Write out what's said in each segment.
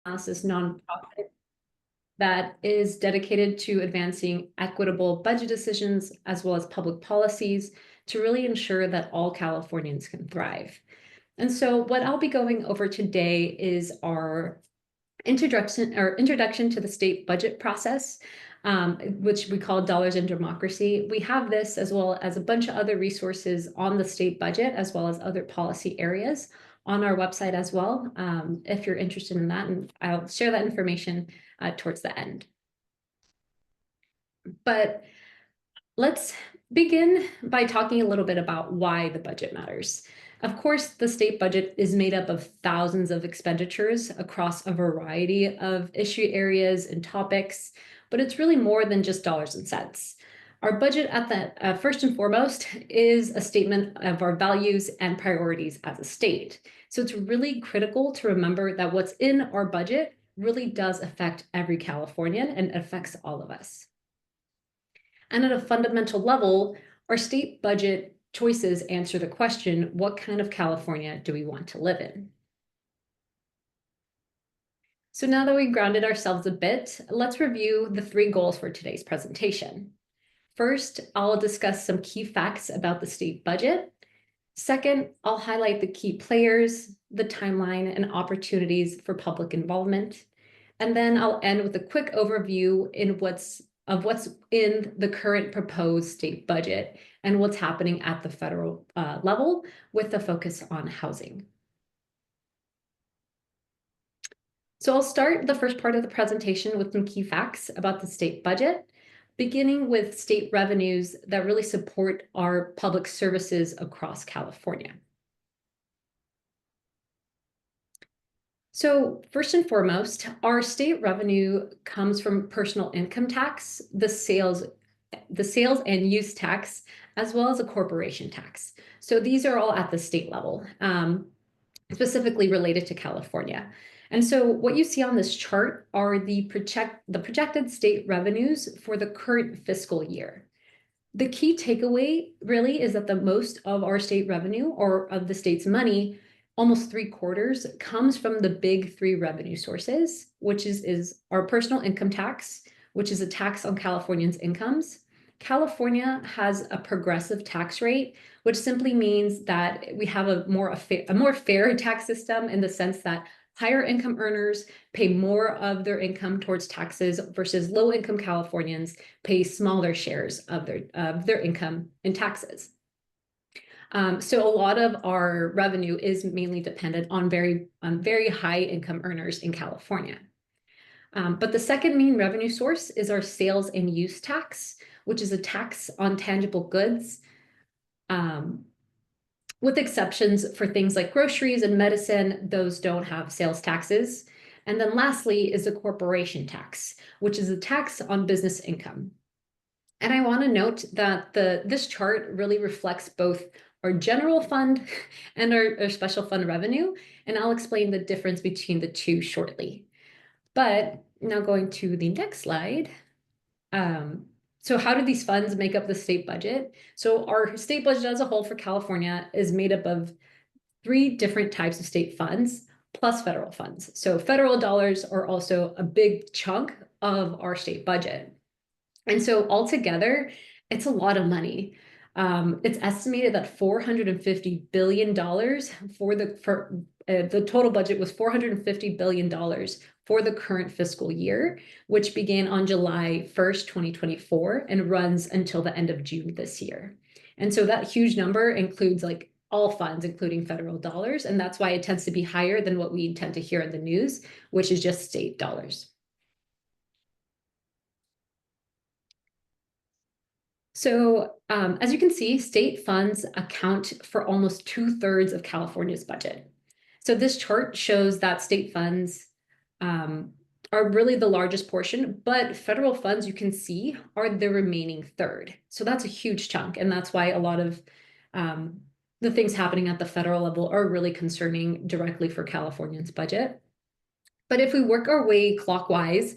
Analyst nonprofit that is dedicated to advancing equitable budget decisions as well as public policies to really ensure that all Californians can thrive. And so what I'll be going over today is our introduction to the state budget process, which we call Dollars in Democracy. We have this as well as a bunch of other resources on the state budget, as well as other policy areas on our website as well, if you're interested in that, and I'll share that information towards the end. But let's begin by talking a little bit about why the budget matters. Of course, the state budget is made up of thousands of expenditures across a variety of issue areas and topics, but it's really more than just dollars and cents. Our budget at the first and foremost is a statement of our values and priorities as a state. So it's really critical to remember that what's in our budget really does affect every Californian and affects all of us. And at a fundamental level, our state budget choices answer the question, what kind of California do we want to live in? So now that we've grounded ourselves a bit, let's review the 3 goals for today's presentation. First, I'll discuss some key facts about the state budget. Second, I'll highlight the key players, the timeline, and opportunities for public involvement. And then I'll end with a quick overview of what's in the current proposed state budget and what's happening at the federal level with the focus on housing. So I'll start the first part of the presentation with some key facts about the state budget, beginning with state revenues that really support our public services across California. So first and foremost, our state revenue comes from personal income tax, the sales and use tax, as well as a corporation tax. So these are all at the state level, specifically related to California. And so what you see on this chart are the projected state revenues for the current fiscal year. The key takeaway really is that the most of our state revenue, or of the state's money, almost 3/4 comes from the big 3 revenue sources, which is our personal income tax, which is a tax on Californians' incomes. California has a progressive tax rate, which simply means that we have a more fair tax system in the sense that higher income earners pay more of their income towards taxes versus low income Californians pay smaller shares of their income in taxes. So a lot of our revenue is mainly dependent on very high income earners in California. But the second main revenue source is our sales and use tax, which is a tax on tangible goods, with exceptions for things like groceries and medicine. Those don't have sales taxes. And then lastly is the corporation tax, which is a tax on business income. And I want to note that this chart really reflects both our general fund and our special fund revenue, and I'll explain the difference between the two shortly. But now going to the next slide. So how do these funds make up the state budget? So our state budget as a whole for California is made up of 3 different types of state funds plus federal funds. So federal dollars are also a big chunk of our state budget. And so altogether, it's a lot of money. It's estimated that $450 billion the total budget was $450 billion for the current fiscal year, which began on July 1st, 2024, and runs until the end of June this year. And so that huge number includes like all funds, including federal dollars, and that's why it tends to be higher than what we tend to hear in the news, which is just state dollars. So as you can see, state funds account for almost 2/3 of California's budget. So this chart shows that state funds are really the largest portion, but federal funds, you can see, are the remaining third. So that's a huge chunk, and that's why a lot of the things happening at the federal level are really concerning directly for Californians' budget. But if we work our way clockwise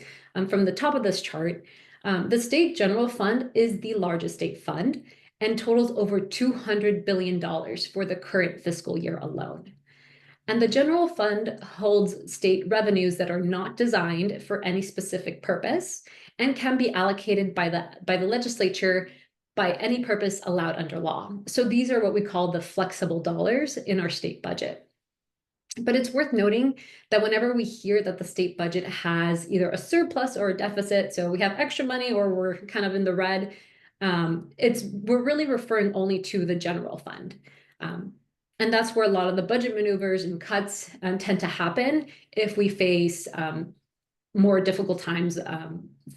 from the top of this chart, the state general fund is the largest state fund and totals over $200 billion for the current fiscal year alone. And the general fund holds state revenues that are not designed for any specific purpose and can be allocated by the legislature by any purpose allowed under law. So these are what we call the flexible dollars in our state budget. But it's worth noting that whenever we hear that the state budget has either a surplus or a deficit, so we have extra money or we're kind of in the red, we're really referring only to the general fund. And that's where a lot of the budget maneuvers and cuts tend to happen if we face more difficult times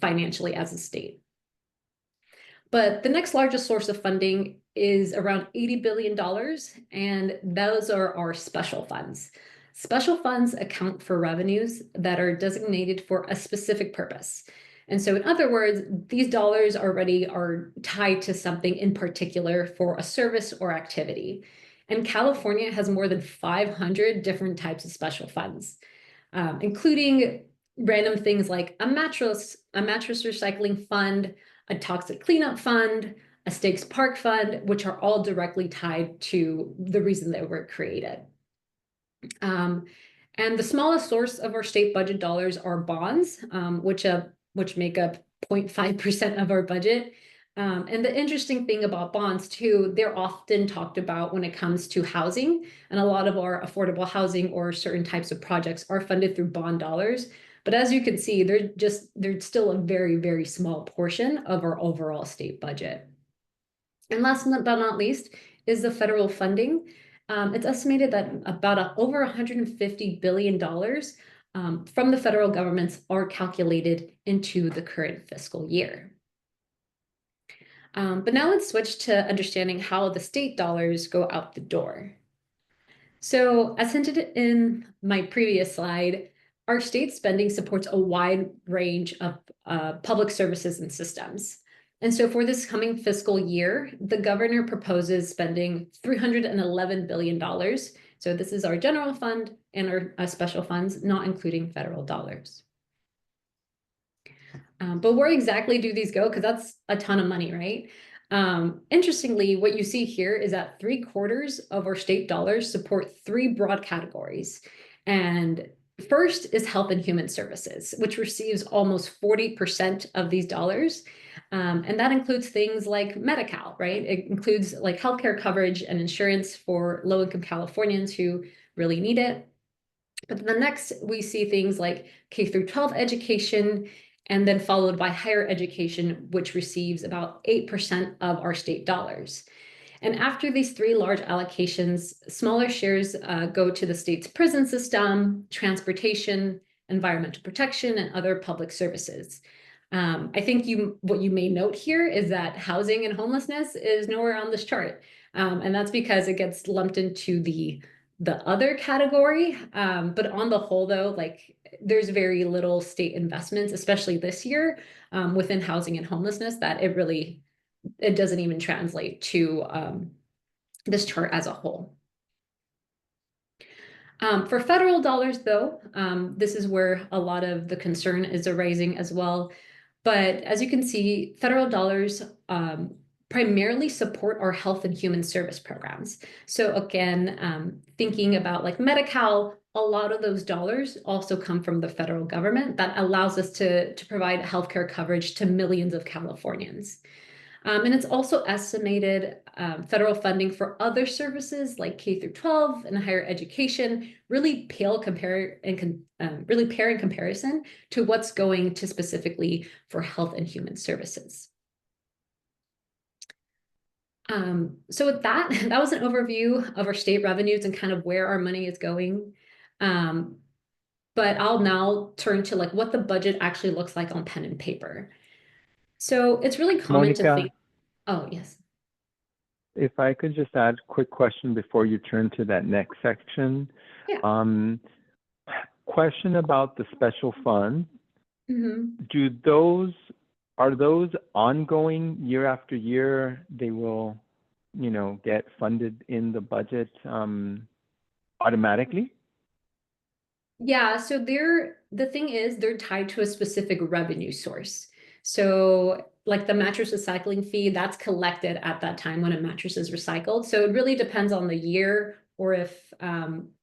financially as a state. But the next largest source of funding is around $80 billion, and those are our special funds. Special funds account for revenues that are designated for a specific purpose. And so in other words, these dollars already are tied to something in particular for a service or activity. And California has more than 500 different types of special funds, including random things like a mattress recycling fund, a toxic cleanup fund, a stakes park fund, which are all directly tied to the reason they were created. And the smallest source of our state budget dollars are bonds, which make up 0.5% of our budget. And the interesting thing about bonds too, they're often talked about when it comes to housing, and a lot of our affordable housing or certain types of projects are funded through bond dollars. But as you can see, they're still a very, very small portion of our overall state budget. And last but not least is the federal funding. It's estimated that about over $150 billion from the federal governments are calculated into the current fiscal year. But now let's switch to understanding how the state dollars go out the door. So as hinted in my previous slide, our state spending supports a wide range of public services and systems. And so for this coming fiscal year, the governor proposes spending $311 billion. So this is our general fund and our special funds, not including federal dollars. But where exactly do these go? Because that's a ton of money, right? Interestingly, what you see here is that 3/4 of our state dollars support three broad categories. And first is health and human services, which receives almost 40% of these dollars. And that includes things like Medi-Cal, right? It includes like healthcare coverage and insurance for low-income Californians who really need it. But then next, we see things like K-12 education, and then followed by higher education, which receives about 8% of our state dollars. And after these three large allocations, smaller shares go to the state's prison system, transportation, environmental protection, and other public services. I think what you may note here is that housing and homelessness is nowhere on this chart. And that's because it gets lumped into the other category. But on the whole, though, like there's very little state investments, especially this year, within housing and homelessness, that it doesn't even translate to this chart as a whole. For federal dollars, though, this is where a lot of the concern is arising as well. But as you can see, federal dollars primarily support our health and human service programs. So again, thinking about like Medi-Cal, a lot of those dollars also come from the federal government that allows us to provide healthcare coverage to millions of Californians. And it's also estimated federal funding for other services like K-12 and higher education really pale in comparison to what's going to specifically for health and human services. So with that was an overview of our state revenues and kind of where our money is going. But I'll now turn to like what the budget actually looks like on pen and paper. So it's really common to think. Oh, yes. If I could just add a quick question before you turn to that next section. Yeah. Question about the special fund. Mm-hmm. Are those ongoing year after year? They will, get funded in the budget automatically? Yeah, so the thing is they're tied to a specific revenue source. So like the mattress recycling fee, that's collected at that time when a mattress is recycled. So it really depends on the year or if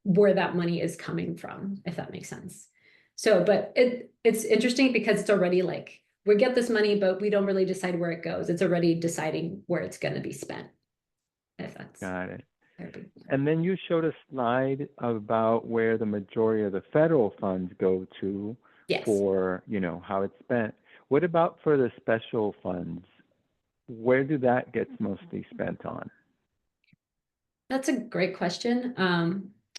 where that money is coming from, if that makes sense. So, but it's interesting because it's already like, we get this money, but we don't really decide where it goes. It's already deciding where it's going to be spent. If that's Got it. therapy. And then you showed a slide about where the majority of the federal funds go to Yes. for, how it's spent. What about for the special funds? Where do that gets mostly spent on? That's a great question.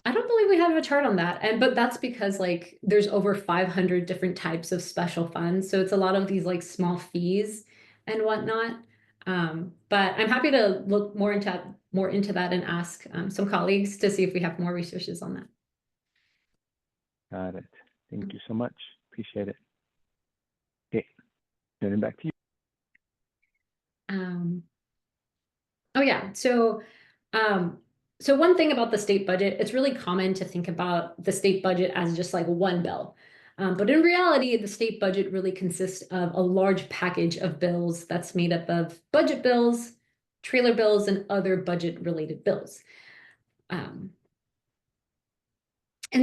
I don't believe we have a chart on that. But that's because like there's over 500 different types of special funds. So it's a lot of these like small fees and whatnot. But I'm happy to look more into that and ask some colleagues to see if we have more resources on that. Got it. Thank you so much. Appreciate it. Okay, turning back to you. Oh yeah, so one thing about the state budget, it's really common to think about the state budget as just like one bill. But in reality, the state budget really consists of a large package of bills that's made up of budget bills, trailer bills, and other budget related bills. And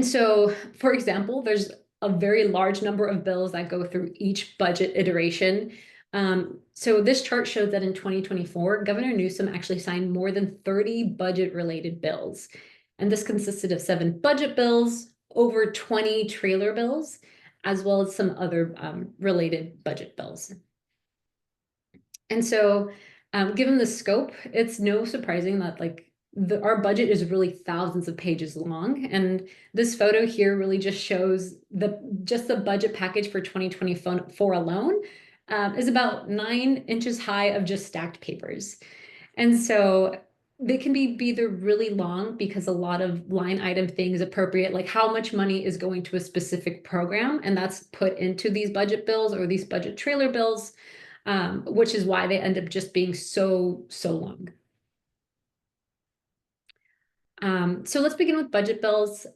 so, for example, there's a very large number of bills that go through each budget iteration. So this chart shows that in 2024, Governor Newsom actually signed more than 30 budget-related bills. And this consisted of 7 budget bills, over 20 trailer bills, as well as some other related budget bills. And so, given the scope, it's no surprising that our budget is really thousands of pages long. And this photo here really just shows just the budget package for 2024 alone is about 9 inches high of just stacked papers. And so they can be either really long because a lot of line item things appropriate, like how much money is going to a specific program, and that's put into these budget bills or these budget trailer bills, which is why they end up just being so long. So let's begin with budget bills.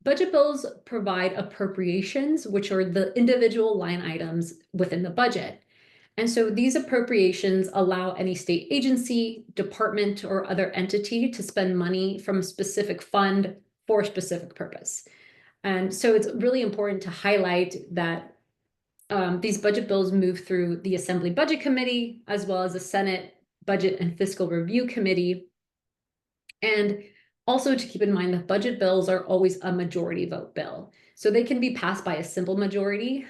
Budget bills provide appropriations, which are the individual line items within the budget. And so these appropriations allow any state agency, department, or other entity to spend money from a specific fund for a specific purpose. And so it's really important to highlight that these budget bills move through the Assembly Budget Committee, as well as the Senate Budget and Fiscal Review Committee. And also to keep in mind that budget bills are always a majority vote bill. So they can be passed by a simple majority,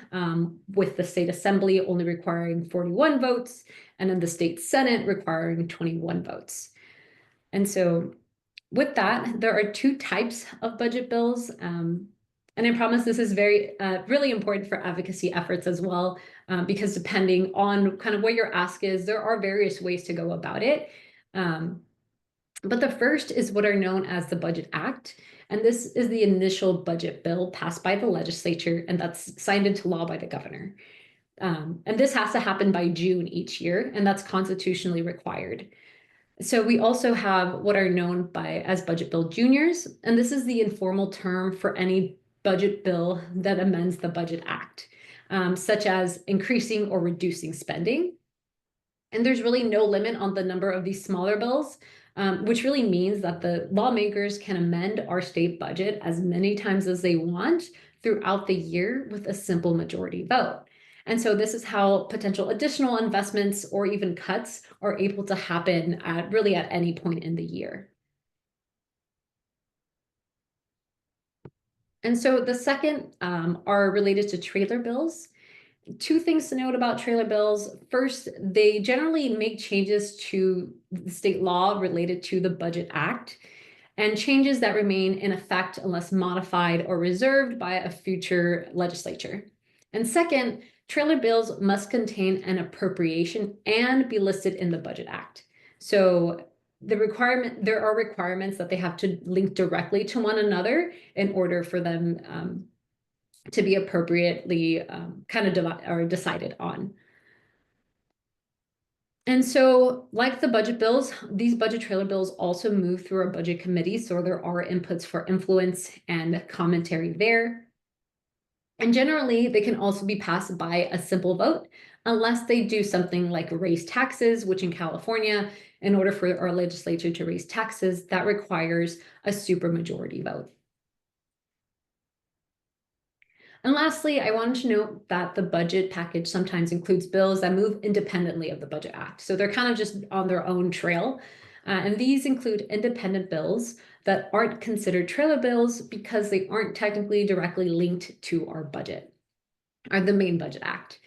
with the state assembly only requiring 41 votes, and then the state senate requiring 21 votes. And so with that, there are 2 types of budget bills. And I promise this is really important for advocacy efforts as well, because depending on kind of what your ask is, there are various ways to go about it. But the first is what are known as the Budget Act. And this is the initial budget bill passed by the legislature, and that's signed into law by the governor. And this has to happen by June each year, and that's constitutionally required. So we also have what are known as budget bill juniors, and this is the informal term for any budget bill that amends the Budget Act, such as increasing or reducing spending. And there's really no limit on the number of these smaller bills, which really means that the lawmakers can amend our state budget as many times as they want throughout the year with a simple majority vote. And so this is how potential additional investments or even cuts are able to happen at any point in the year. And so the second are related to trailer bills. 2 things to note about trailer bills. First, they generally make changes to the state law related to the Budget Act, and changes that remain in effect unless modified or reserved by a future legislature. And second, trailer bills must contain an appropriation and be listed in the Budget Act. So there are requirements that they have to link directly to one another in order for them to be appropriately decided on. And so, like the budget bills, these budget trailer bills also move through our budget committee, so there are inputs for influence and commentary there. And generally, they can also be passed by a simple vote, unless they do something like raise taxes, which in California, in order for our legislature to raise taxes, that requires a supermajority vote. And lastly, I wanted to note that the budget package sometimes includes bills that move independently of the Budget Act. So they're kind of just on their own trail. And these include independent bills that aren't considered trailer bills because they aren't technically directly linked to our budget, or the main Budget Act.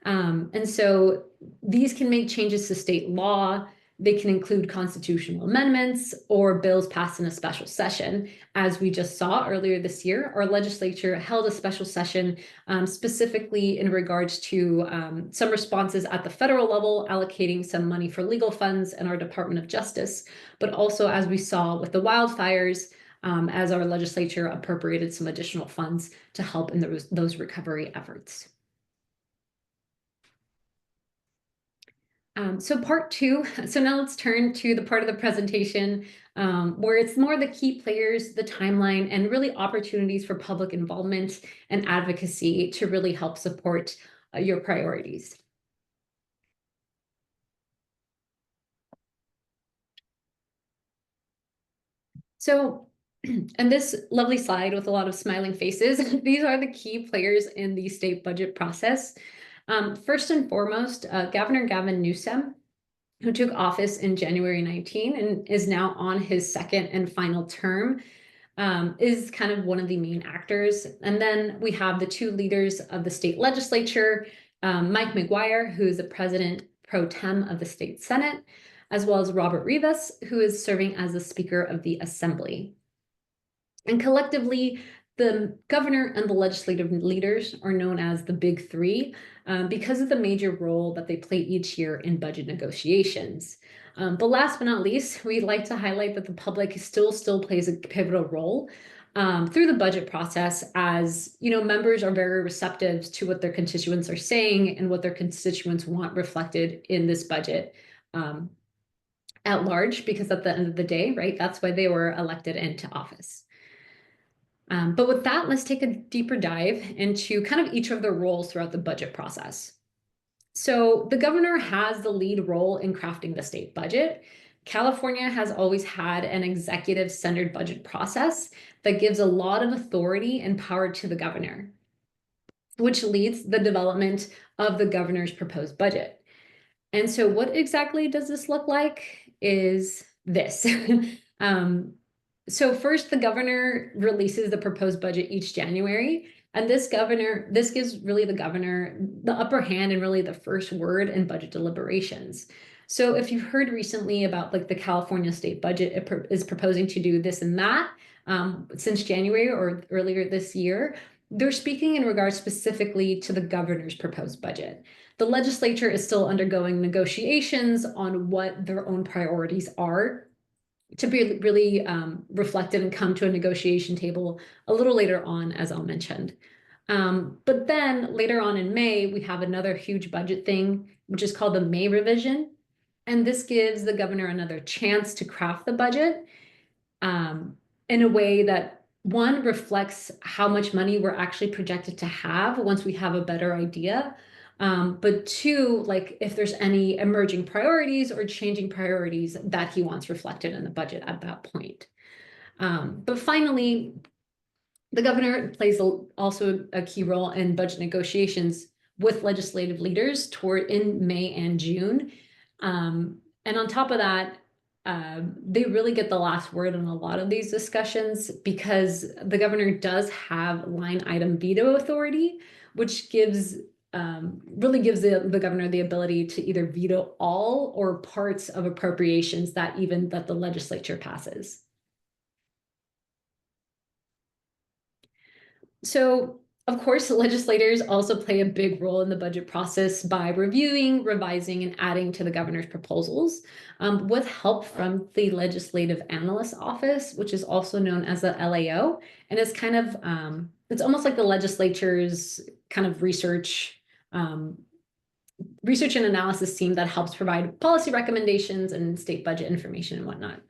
And so these can make changes to state law. They can include constitutional amendments or bills passed in a special session. As we just saw earlier this year, our legislature held a special session specifically in regards to some responses at the federal level, allocating some money for legal funds in our Department of Justice, but also as we saw with the wildfires, as our legislature appropriated some additional funds to help in those recovery efforts. So part two, so now let's turn to the part of the presentation where it's more the key players, the timeline, and really opportunities for public involvement and advocacy to really help support your priorities. So, and this lovely slide with a lot of smiling faces, these are the key players in the state budget process. First and foremost, Governor Gavin Newsom, who took office in January 19 and is now on his second and final term, is kind of one of the main actors. And then we have the two leaders of the state legislature, Mike McGuire, who is the president pro tem of the state Senate, as well as Robert Rivas, who is serving as the Speaker of the Assembly. And collectively, the governor and the legislative leaders are known as the Big Three because of the major role that they play each year in budget negotiations. But last but not least, we'd like to highlight that the public still plays a pivotal role through the budget process, as members are very receptive to what their constituents are saying and what their constituents want reflected in this budget at large, because at the end of the day, right, that's why they were elected into office. But with that, let's take a deeper dive into kind of each of their roles throughout the budget process. So the governor has the lead role in crafting the state budget. California has always had an executive-centered budget process that gives a lot of authority and power to the governor, which leads the development of the governor's proposed budget. And so what exactly does this look like is this. So first, the governor releases the proposed budget each January, and this gives really the governor the upper hand and really the first word in budget deliberations. So if you've heard recently about like the California state budget, it is proposing to do this and that since January or earlier this year, they're speaking in regards specifically to the governor's proposed budget. The legislature is still undergoing negotiations on what their own priorities are to be really reflected and come to a negotiation table a little later on, as I'll mention. But then later on in May, we have another huge budget thing, which is called the May revision. And this gives the governor another chance to craft the budget in a way that, one, reflects how much money we're actually projected to have once we have a better idea. But two, like if there's any emerging priorities or changing priorities that he wants reflected in the budget at that point. But finally, the governor plays also a key role in budget negotiations with legislative leaders in May and June. And on top of that, they really get the last word in a lot of these discussions because the governor does have line item veto authority, which really gives the governor the ability to either veto all or parts of appropriations that the legislature passes. So, of course, legislators also play a big role in the budget process by reviewing, revising, and adding to the governor's proposals with help from the Legislative Analyst Office, which is also known as the LAO. And it's kind of, it's almost like the legislature's kind of research and analysis team that helps provide policy recommendations and state budget information and whatnot.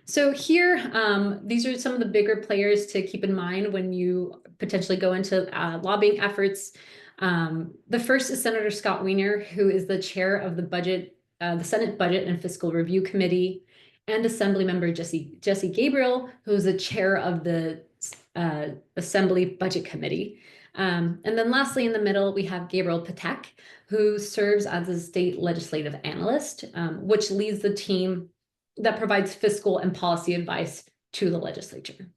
So here, these are some of the bigger players to keep in mind when you potentially go into lobbying efforts. The first is Senator Scott Wiener, who is the chair of the Senate Budget and Fiscal Review Committee, and Assemblymember Jesse Gabriel, who is the chair of the Assembly Budget Committee. And then lastly, in the middle, we have Gabriel Patek, who serves as a state legislative analyst, which leads the team that provides fiscal and policy advice to the legislature.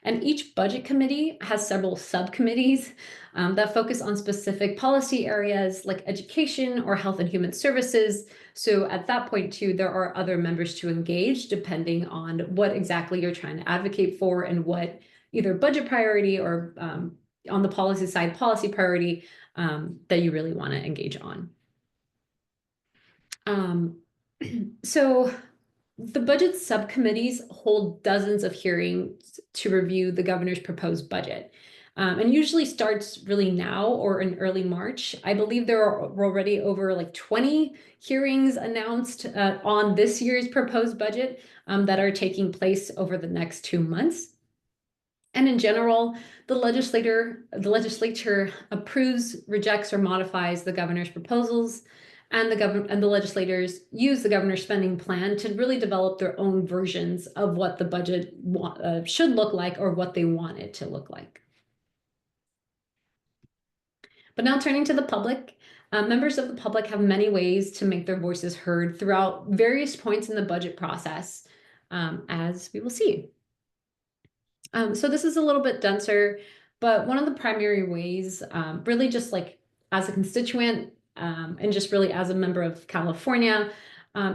And each budget committee has several subcommittees that focus on specific policy areas like education or health and human services. So at that point too, there are other members to engage depending on what exactly you're trying to advocate for and what either budget priority or on the policy side, policy priority that you really want to engage on. So the budget subcommittees hold dozens of hearings to review the governor's proposed budget. And usually starts really now or in early March. I believe there are already over like 20 hearings announced on this year's proposed budget that are taking place over the next 2 months. And in general, the legislature approves, rejects, or modifies the governor's proposals, and the legislators use the governor's spending plan to really develop their own versions of what the budget should look like or what they want it to look like. But now turning to the public, members of the public have many ways to make their voices heard throughout various points in the budget process, as we will see. So this is a little bit denser, but one of the primary ways, really just like as a constituent and just really as a member of California,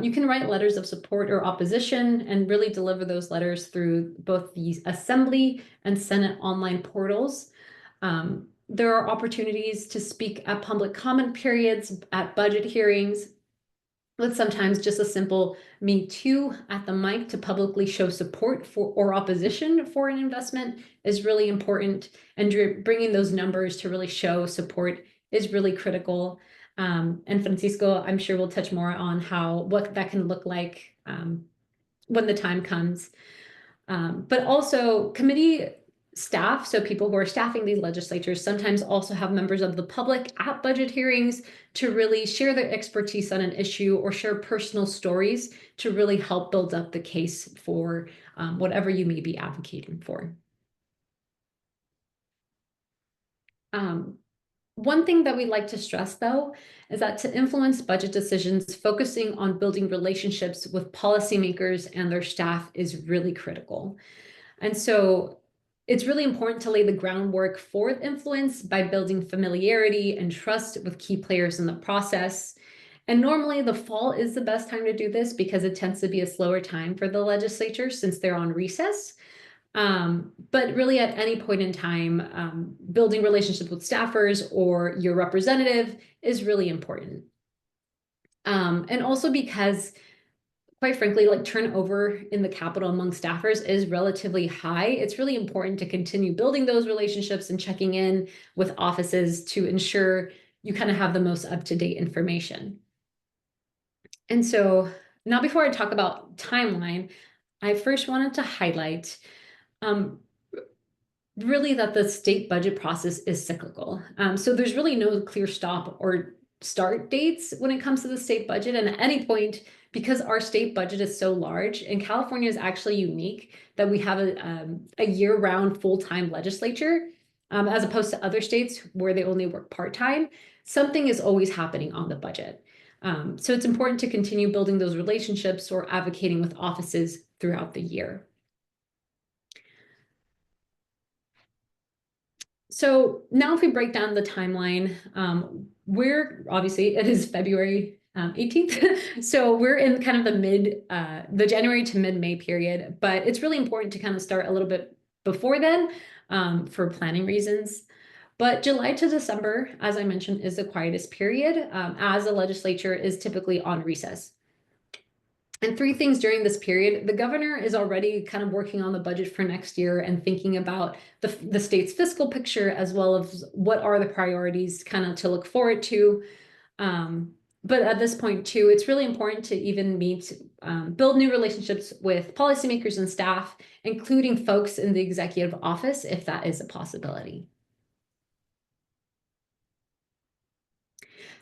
you can write letters of support or opposition and really deliver those letters through both the Assembly and Senate online portals. There are opportunities to speak at public comment periods, at budget hearings, with sometimes just a simple "me too" at the mic to publicly show support for or opposition for an investment is really important. And bringing those numbers to really show support is really critical. And Francisco, I'm sure will touch more on what that can look like when the time comes. But also committee staff, so people who are staffing these legislatures, sometimes also have members of the public at budget hearings to really share their expertise on an issue or share personal stories to really help build up the case for whatever you may be advocating for. One thing that we like to stress, though, is that to influence budget decisions, focusing on building relationships with policymakers and their staff is really critical. And so it's really important to lay the groundwork for influence by building familiarity and trust with key players in the process. And normally the fall is the best time to do this because it tends to be a slower time for the legislature since they're on recess. But really at any point in time, building relationships with staffers or your representative is really important. And also because quite frankly, like turnover in the Capitol among staffers is relatively high. It's really important to continue building those relationships and checking in with offices to ensure you kind of have the most up-to-date information. And so now before I talk about timeline, I first wanted to highlight really that the state budget process is cyclical. So there's really no clear stop or start dates when it comes to the state budget. And at any point, because our state budget is so large, and California is actually unique that we have a year-round full-time legislature, as opposed to other states where they only work part-time, something is always happening on the budget. So it's important to continue building those relationships or advocating with offices throughout the year. So now if we break down the timeline, it is February 18th. So we're in kind of the January to mid-May period, but it's really important to kind of start a little bit before then for planning reasons. But July to December, as I mentioned, is the quietest period as the legislature is typically on recess. And 3 things during this period: the governor is already kind of working on the budget for next year and thinking about the state's fiscal picture, as well as what are the priorities kind of to look forward to. But at this point too, it's really important to even build new relationships with policymakers and staff, including folks in the executive office, if that is a possibility.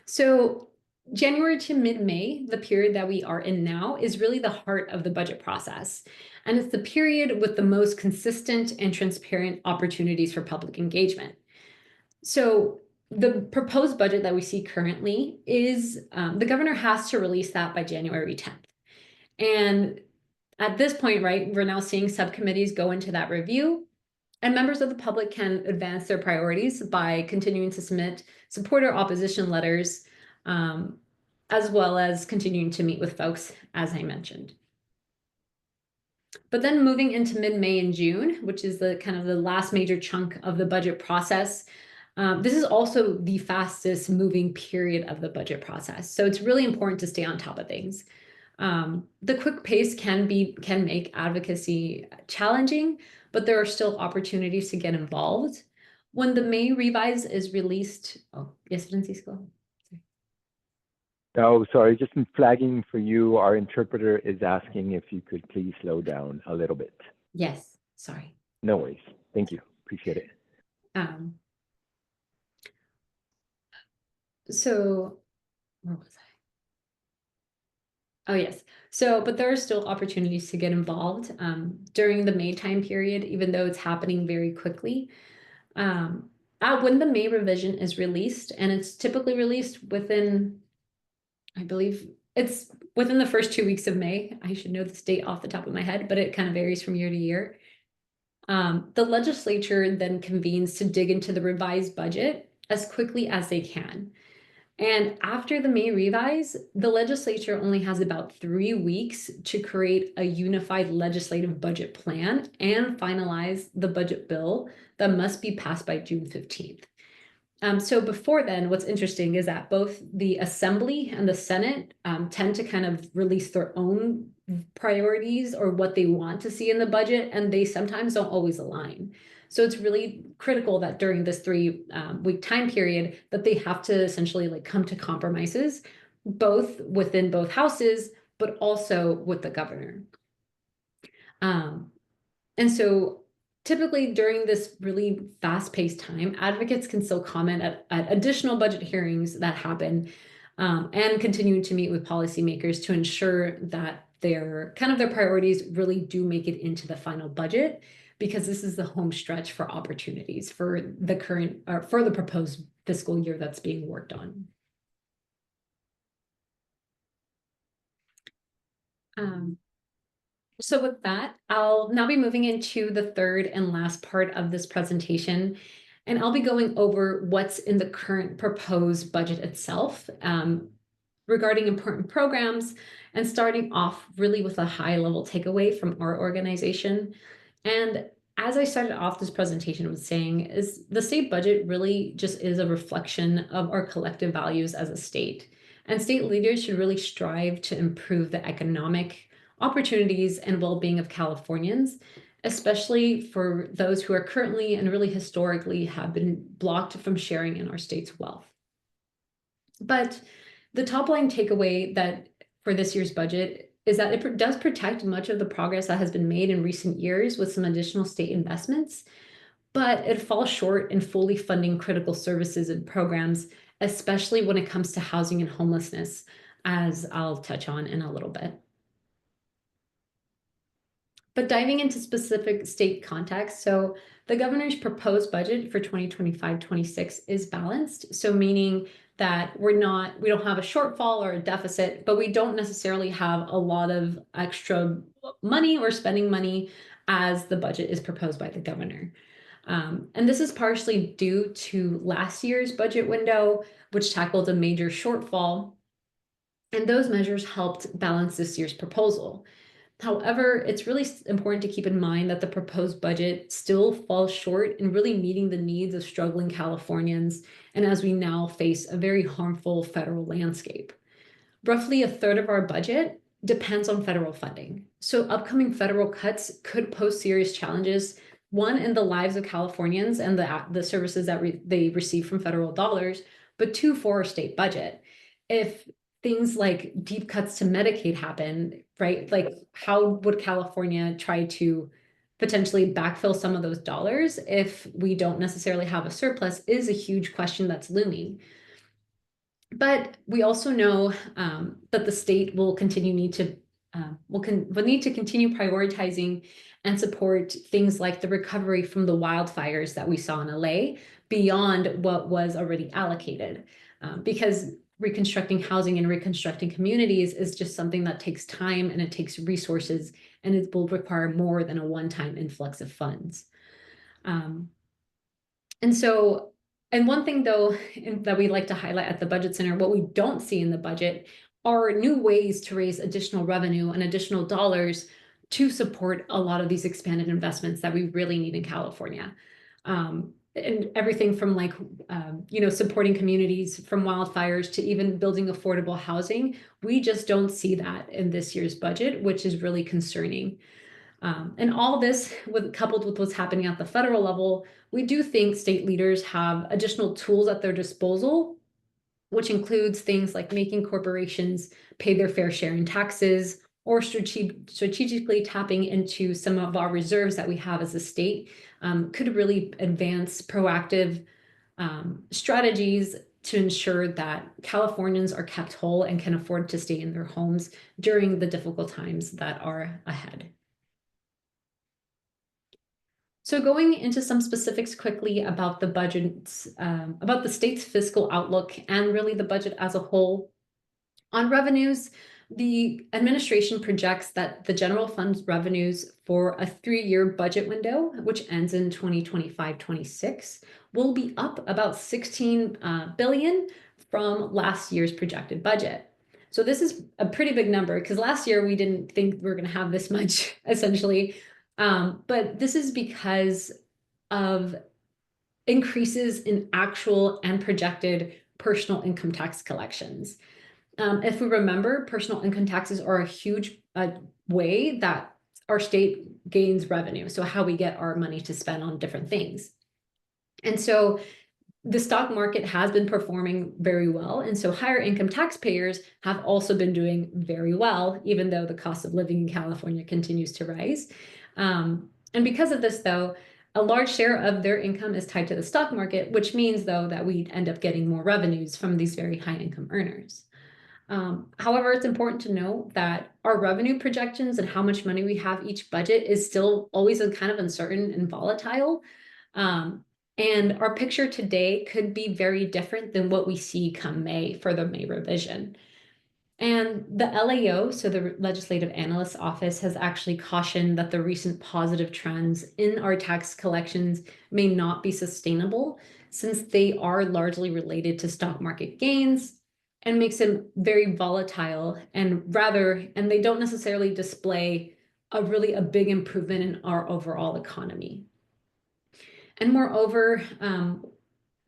So January to mid-May, the period that we are in now, is really the heart of the budget process. And it's the period with the most consistent and transparent opportunities for public engagement. So the proposed budget that we see currently is the governor has to release that by January 10th. And at this point, right, we're now seeing subcommittees go into that review, and members of the public can advance their priorities by continuing to submit support or opposition letters, as well as continuing to meet with folks, as I mentioned. But then moving into mid-May and June, which is the kind of the last major chunk of the budget process, this is also the fastest moving period of the budget process. So it's really important to stay on top of things. The quick pace can make advocacy challenging, but there are still opportunities to get involved. When the May revise is released, oh, yes, Francisco. Oh, sorry, just in flagging for you, our interpreter is asking if you could please slow down a little bit. Yes, sorry. No worries. Thank you. Appreciate it. So where was I? Oh, yes. So, but there are still opportunities to get involved during the May time period, even though it's happening very quickly. When the May revision is released, and it's typically released within, I believe it's within the first 2 weeks of May. I should know this date off the top of my head, but it kind of varies from year to year. The legislature then convenes to dig into the revised budget as quickly as they can. And after the May revise, the legislature only has about 3 weeks to create a unified legislative budget plan and finalize the budget bill that must be passed by June 15th. So before then, what's interesting is that both the Assembly and the Senate tend to kind of release their own priorities or what they want to see in the budget, and they sometimes don't always align. So it's really critical that during this 3-week time period that they have to essentially like come to compromises, both within both houses, but also with the governor. And so typically during this really fast-paced time, advocates can still comment at additional budget hearings that happen and continuing to meet with policymakers to ensure that their priorities really do make it into the final budget, because this is the home stretch for opportunities for the current or for the proposed fiscal year that's being worked on. So with that, I'll now be moving into the third and last part of this presentation, and I'll be going over what's in the current proposed budget itself regarding important programs, and starting off really with a high-level takeaway from our organization. And as I started off this presentation with saying, is the state budget really just is a reflection of our collective values as a state. And state leaders should really strive to improve the economic opportunities and well-being of Californians, especially for those who are currently and really historically have been blocked from sharing in our state's wealth. But the top line takeaway that for this year's budget is that it does protect much of the progress that has been made in recent years with some additional state investments, but it falls short in fully funding critical services and programs, especially when it comes to housing and homelessness, as I'll touch on in a little bit. But diving into specific state context, so the governor's proposed budget for 2025-26 is balanced. So meaning that we don't have a shortfall or a deficit, but we don't necessarily have a lot of extra money or spending money as the budget is proposed by the governor. And this is partially due to last year's budget window, which tackled a major shortfall, and those measures helped balance this year's proposal. However, it's really important to keep in mind that the proposed budget still falls short in really meeting the needs of struggling Californians, and as we now face a very harmful federal landscape. Roughly a third of our budget depends on federal funding. So upcoming federal cuts could pose serious challenges, one, in the lives of Californians and the services that they receive from federal dollars, but two, for our state budget. If things like deep cuts to Medicaid happen, right? Like, how would California try to potentially backfill some of those dollars if we don't necessarily have a surplus is a huge question that's looming. But we also know that the state will will need to continue prioritizing and support things like the recovery from the wildfires that we saw in LA beyond what was already allocated, because reconstructing housing and reconstructing communities is just something that takes time and it takes resources, and it will require more than a one-time influx of funds. And so, and one thing though, that we like to highlight at the Budget Center, what we don't see in the budget are new ways to raise additional revenue and additional dollars to support a lot of these expanded investments that we really need in California. And everything from like, supporting communities from wildfires to even building affordable housing. We just don't see that in this year's budget, which is really concerning. And all this, coupled with what's happening at the federal level, we do think state leaders have additional tools at their disposal, which includes things like making corporations pay their fair share in taxes, or strategically tapping into some of our reserves that we have as a state, could really advance proactive strategies to ensure that Californians are kept whole and can afford to stay in their homes during the difficult times that are ahead. So going into some specifics quickly about the budgets, about the state's fiscal outlook and really the budget as a whole. On revenues, the administration projects that the general fund's revenues for a 3-year budget window, which ends in 2025-26, will be up about 16 billion from last year's projected budget. So this is a pretty big number because last year we didn't think we were going to have this much, essentially. But this is because of increases in actual and projected personal income tax collections. If we remember, personal income taxes are a huge way that our state gains revenue. So how we get our money to spend on different things. And so the stock market has been performing very well. And so higher income taxpayers have also been doing very well, even though the cost of living in California continues to rise. And because of this, though, a large share of their income is tied to the stock market, which means, though, that we end up getting more revenues from these very high income earners. However, it's important to note that our revenue projections and how much money we have each budget is still always kind of uncertain and volatile. And our picture today could be very different than what we see come May for the May revision. And the LAO, so the Legislative Analyst Office, has actually cautioned that the recent positive trends in our tax collections may not be sustainable, since they are largely related to stock market gains and makes them very volatile and they don't necessarily display a big improvement in our overall economy. And moreover,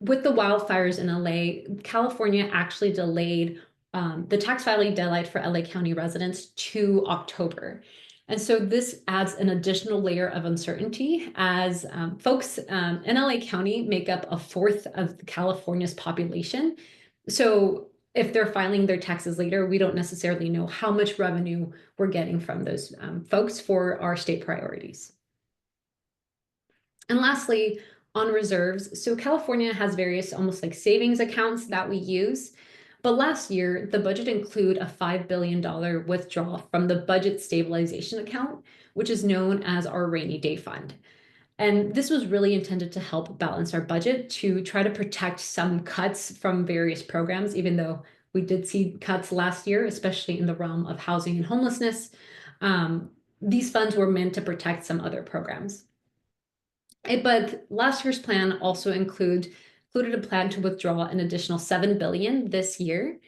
with the wildfires in LA, California actually delayed the tax filing deadline for LA County residents to October. And so this adds an additional layer of uncertainty as folks in LA County make up a fourth of California's population. So if they're filing their taxes later, we don't necessarily know how much revenue we're getting from those folks for our state priorities. And lastly, on reserves, so California has various almost like savings accounts that we use. But last year, the budget included a $5 billion withdrawal from the budget stabilization account, which is known as our rainy day fund. And this was really intended to help balance our budget to try to protect some cuts from various programs, even though we did see cuts last year, especially in the realm of housing and homelessness. These funds were meant to protect some other programs. But last year's plan also included a plan to withdraw an additional $7 billion this year.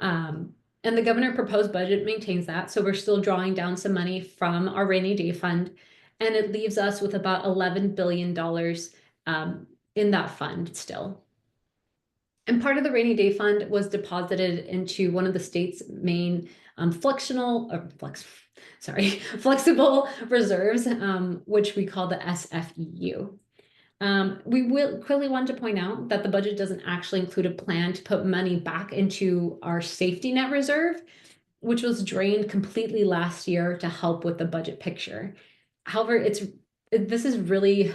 And the governor proposed budget maintains that. So we're still drawing down some money from our rainy day fund, and it leaves us with about $11 billion in that fund still. And part of the rainy day fund was deposited into one of the state's main flexible reserves, which we call the SFEU. We will quickly want to point out that the budget doesn't actually include a plan to put money back into our safety net reserve, which was drained completely last year to help with the budget picture. However, this is really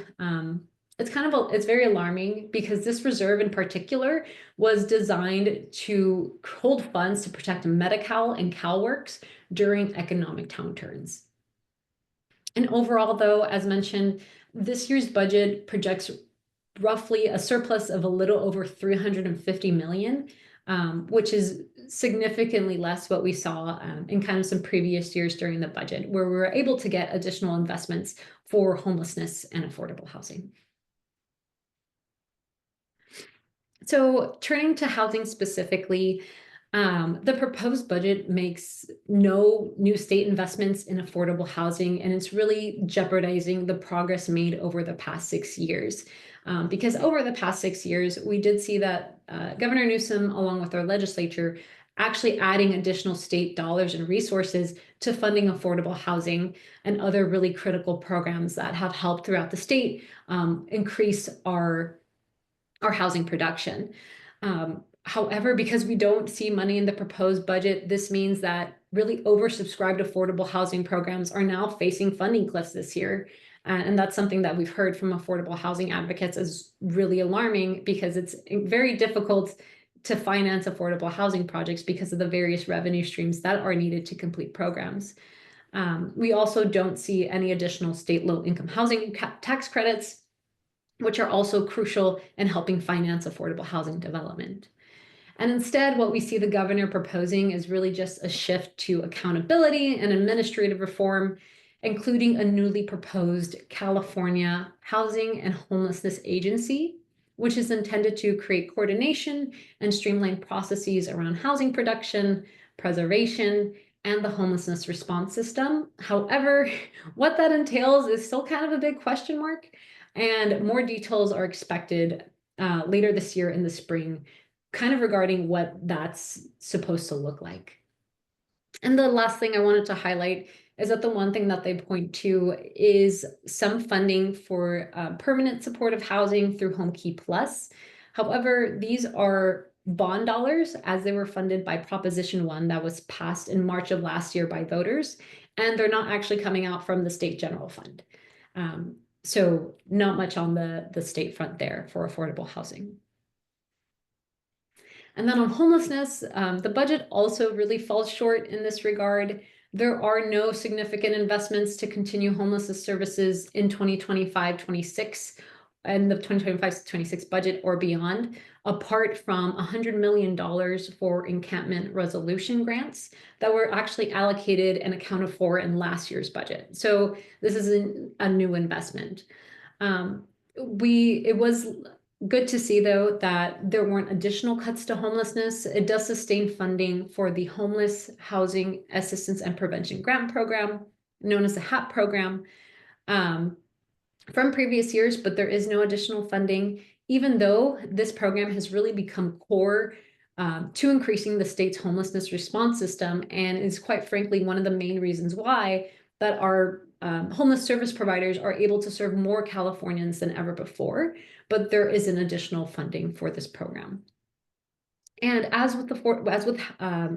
it's very alarming because this reserve in particular was designed to hold funds to protect Medi-Cal and CalWORKs during economic downturns. And overall, though, as mentioned, this year's budget projects roughly a surplus of a little over 350 million, which is significantly less what we saw in kind of some previous years during the budget, where we were able to get additional investments for homelessness and affordable housing. So turning to housing specifically, the proposed budget makes no new state investments in affordable housing, and it's really jeopardizing the progress made over the past 6 years. Because over the past 6 years, we did see that Governor Newsom, along with our legislature, actually adding additional state dollars and resources to funding affordable housing and other really critical programs that have helped throughout the state increase our housing production. However, because we don't see money in the proposed budget, this means that really oversubscribed affordable housing programs are now facing funding cliffs this year. And that's something that we've heard from affordable housing advocates as really alarming, because it's very difficult to finance affordable housing projects because of the various revenue streams that are needed to complete programs. We also don't see any additional state low-income housing tax credits, which are also crucial in helping finance affordable housing development. And instead, what we see the governor proposing is really just a shift to accountability and administrative reform, including a newly proposed California Housing and Homelessness Agency, which is intended to create coordination and streamline processes around housing production, preservation, and the homelessness response system. However, what that entails is still kind of a big question mark, and more details are expected later this year in the spring, kind of regarding what that's supposed to look like. And the last thing I wanted to highlight is that the one thing that they point to is some funding for permanent supportive housing through Home Key Plus. However, these are bond dollars as they were funded by Proposition 1 that was passed in March of last year by voters, and they're not actually coming out from the state general fund. So not much on the state front there for affordable housing. And then on homelessness, the budget also really falls short in this regard. There are no significant investments to continue homelessness services in 2025-26 and the 2025-26 budget or beyond, apart from $100 million for encampment resolution grants that were actually allocated and accounted for in last year's budget. So this is a new investment. It was good to see, though, that there weren't additional cuts to homelessness. It does sustain funding for the Homeless Housing Assistance and Prevention Grant Program, known as the HAP program, from previous years, but there is no additional funding, even though this program has really become core to increasing the state's homelessness response system, and is quite frankly one of the main reasons why that our homeless service providers are able to serve more Californians than ever before, but there is an additional funding for this program. And as with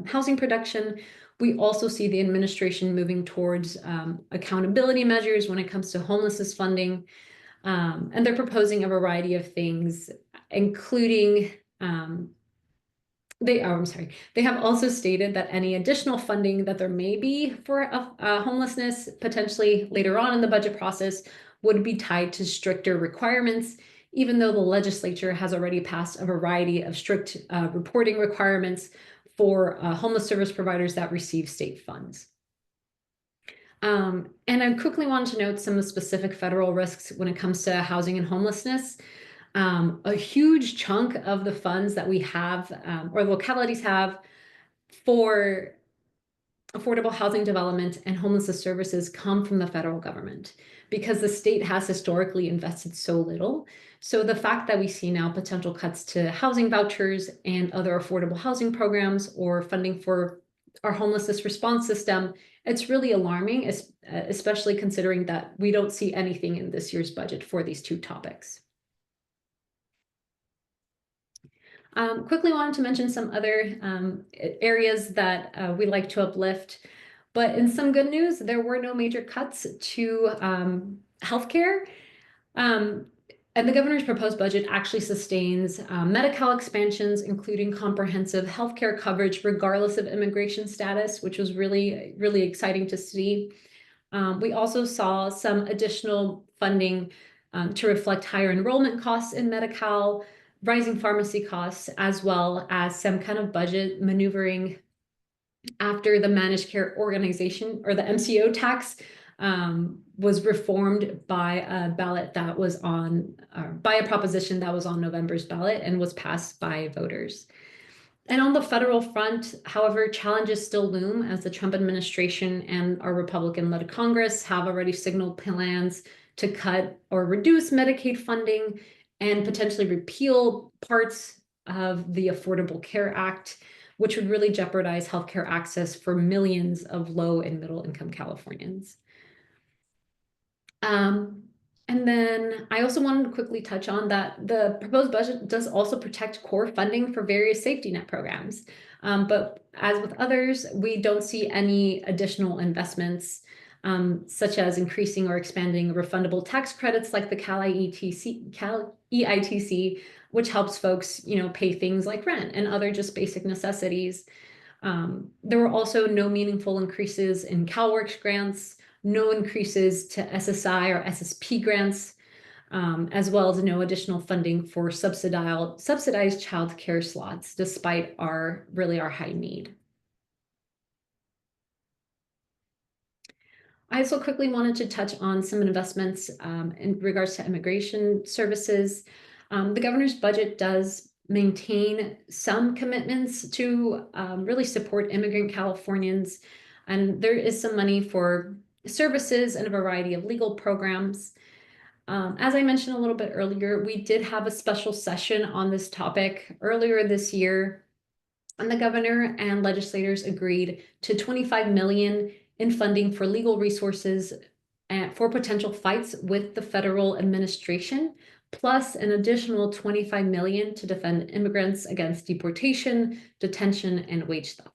housing production, we also see the administration moving towards accountability measures when it comes to homelessness funding. And they're proposing a variety of things, including they have also stated that any additional funding that there may be for homelessness potentially later on in the budget process would be tied to stricter requirements, even though the legislature has already passed a variety of strict reporting requirements for homeless service providers that receive state funds. And I quickly want to note some of the specific federal risks when it comes to housing and homelessness. A huge chunk of the funds that we have, or localities have, for affordable housing development and homelessness services come from the federal government, because the state has historically invested so little. So the fact that we see now potential cuts to housing vouchers and other affordable housing programs or funding for our homelessness response system, it's really alarming, especially considering that we don't see anything in this year's budget for these two topics. Quickly wanted to mention some other areas that we like to uplift. But in some good news, there were no major cuts to healthcare. And the governor's proposed budget actually sustains Medi-Cal expansions, including comprehensive healthcare coverage, regardless of immigration status, which was really, really exciting to see. We also saw some additional funding to reflect higher enrollment costs in Medi-Cal, rising pharmacy costs, as well as some kind of budget maneuvering after the managed care organization or the MCO tax was reformed by a ballot that was on, by a proposition that was on November's ballot and was passed by voters. And on the federal front, however, challenges still loom as the Trump administration and our Republican-led Congress have already signaled plans to cut or reduce Medicaid funding and potentially repeal parts of the Affordable Care Act, which would really jeopardize healthcare access for millions of low and middle income Californians. And then I also wanted to quickly touch on that the proposed budget does also protect core funding for various safety net programs. But as with others, we don't see any additional investments, such as increasing or expanding refundable tax credits like the Cal EITC, which helps folks, pay things like rent and other just basic necessities. There were also no meaningful increases in CalWORKs grants, no increases to SSI or SSP grants, as well as no additional funding for subsidized child care slots, despite our high need. I also quickly wanted to touch on some investments in regards to immigration services. The governor's budget does maintain some commitments to really support immigrant Californians, and there is some money for services and a variety of legal programs. As I mentioned a little bit earlier, we did have a special session on this topic earlier this year, and the governor and legislators agreed to $25 million in funding for legal resources for potential fights with the federal administration, plus an additional $25 million to defend immigrants against deportation, detention, and wage theft.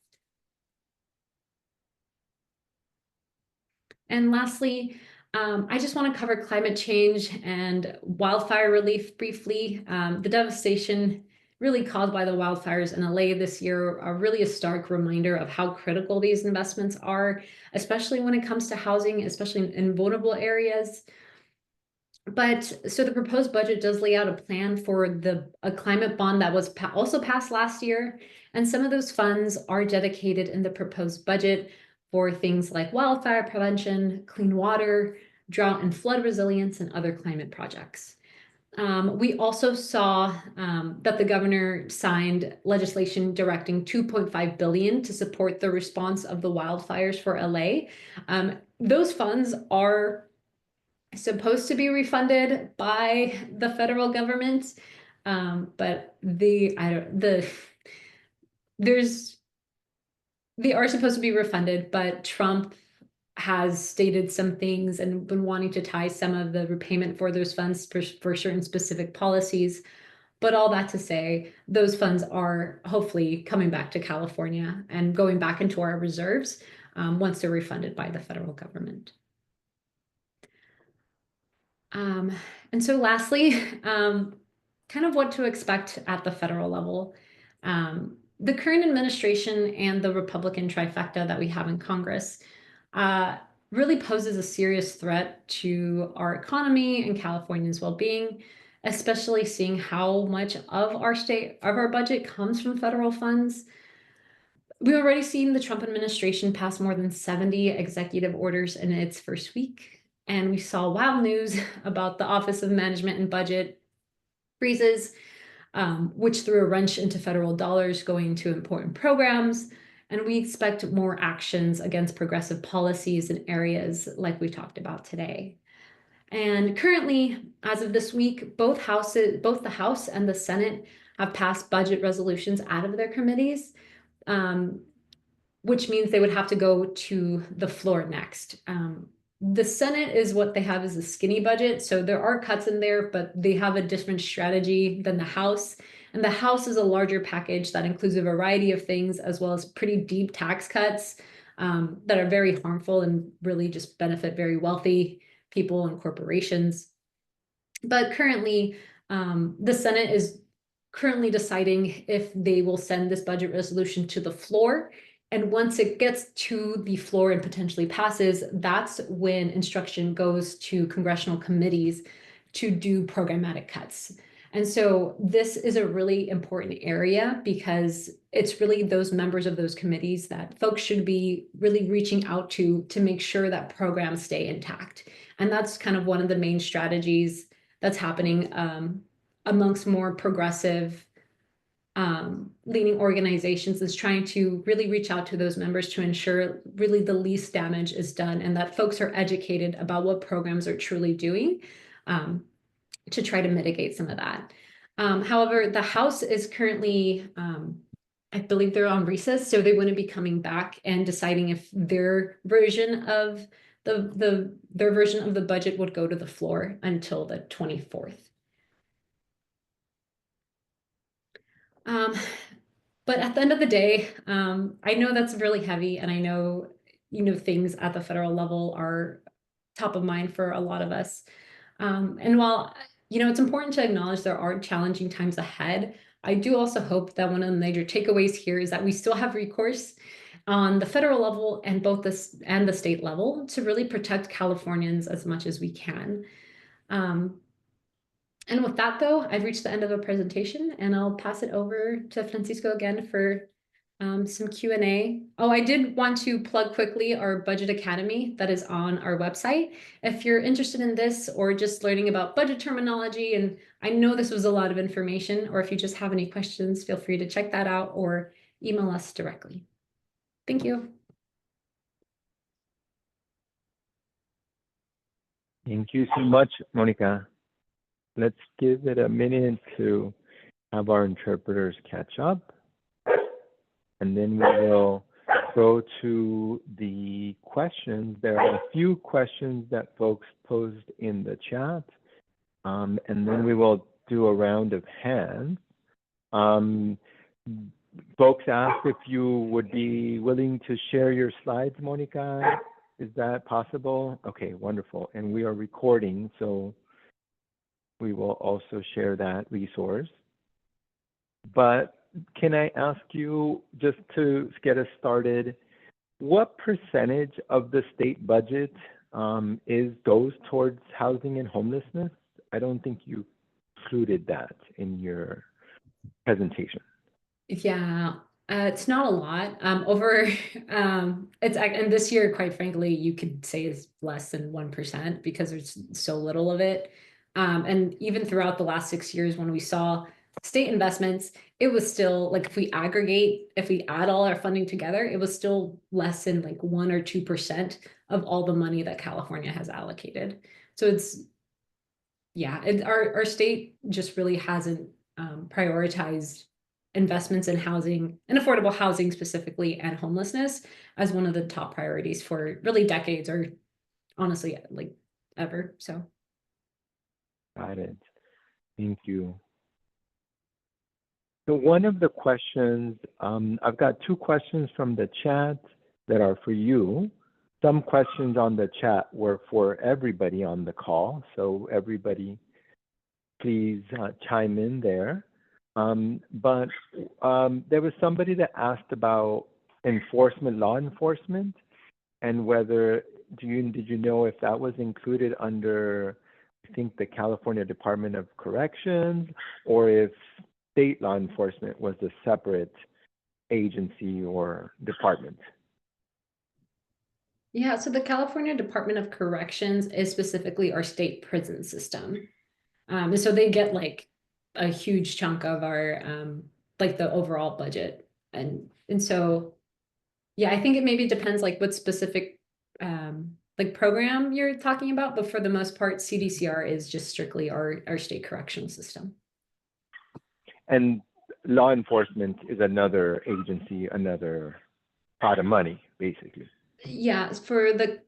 And lastly, I just want to cover climate change and wildfire relief briefly. The devastation really caused by the wildfires in LA this year are really a stark reminder of how critical these investments are, especially when it comes to housing, especially in vulnerable areas. But so the proposed budget does lay out a plan for a climate bond that was also passed last year. And some of those funds are dedicated in the proposed budget for things like wildfire prevention, clean water, drought and flood resilience, and other climate projects. We also saw that the governor signed legislation directing $2.5 billion to support the response of the wildfires for LA. Those funds are supposed to be refunded by the federal government, but they are supposed to be refunded, but Trump has stated some things and been wanting to tie some of the repayment for those funds for certain specific policies. But all that to say, those funds are hopefully coming back to California and going back into our reserves once they're refunded by the federal government. And so lastly, kind of what to expect at the federal level. The current administration and the Republican trifecta that we have in Congress really poses a serious threat to our economy and Californians' well-being, especially seeing how much of our budget comes from federal funds. We've already seen the Trump administration pass more than 70 executive orders in its first week, and we saw wild news about the Office of Management and Budget freezes, which threw a wrench into federal dollars going to important programs. And we expect more actions against progressive policies in areas like we talked about today. And currently, as of this week, both the House and the Senate have passed budget resolutions out of their committees, which means they would have to go to the floor next. The Senate is what they have is a skinny budget, so there are cuts in there, but they have a different strategy than the House. And the House is a larger package that includes a variety of things, as well as pretty deep tax cuts that are very harmful and really just benefit very wealthy people and corporations. But currently, the Senate is currently deciding if they will send this budget resolution to the floor. And once it gets to the floor and potentially passes, that's when instruction goes to congressional committees to do programmatic cuts. And so this is a really important area because it's really those members of those committees that folks should be really reaching out to make sure that programs stay intact. And that's kind of one of the main strategies that's happening amongst more progressive leading organizations, is trying to really reach out to those members to ensure really the least damage is done and that folks are educated about what programs are truly doing to try to mitigate some of that. However, the House is currently, I believe they're on recess, so they wouldn't be coming back and deciding if their version of their version of the budget would go to the floor until the 24th. But at the end of the day, I know that's really heavy, and I know, things at the federal level are top of mind for a lot of us. And while, it's important to acknowledge there are challenging times ahead, I do also hope that one of the major takeaways here is that we still have recourse on the federal level and both this and the state level to really protect Californians as much as we can. And with that, though, I've reached the end of the presentation, and I'll pass it over to Francisco again for some Q&A. Oh, I did want to plug quickly our Budget Academy that is on our website. If you're interested in this or just learning about budget terminology, and I know this was a lot of information, or if you just have any questions, feel free to check that out or email us directly. Thank you. Thank you so much, Monica. Let's give it a minute to have our interpreters catch up. And then we will go to the questions. There are a few questions that folks posed in the chat. And then we will do a round of hands. Folks asked if you would be willing to share your slides, Monica. Is that possible? Okay, wonderful. And we are recording, so we will also share that resource. But can I ask you, just to get us started, what percentage of the state budget goes towards housing and homelessness? I don't think you included that in your presentation. Yeah, it's not a lot. And this year, quite frankly, you could say is less than 1% because there's so little of it. And even throughout the last 6 years, when we saw state investments, it was still like, if we add all our funding together, it was still less than like 1 or 2% of all the money that California has allocated. So our state just really hasn't prioritized investments in housing and affordable housing specifically, and homelessness as one of the top priorities for really decades, or honestly, like ever. So. Got it. Thank you. So one of the questions, I've got 2 questions from the chat that are for you. Some questions on the chat were for everybody on the call, so everybody please chime in there. But there was somebody that asked about law enforcement, and whether, did you know if that was included under, I think, the California Department of Corrections, or if state law enforcement was a separate agency or department? Yeah, so the California Department of Corrections is specifically our state prison system. And so they get like a huge chunk of our like the overall budget. And so, yeah, I think it maybe depends like what specific like program you're talking about, but for the most part, CDCR is just strictly our state correctional system. And law enforcement is another agency, another pot of money, basically. Yeah, for the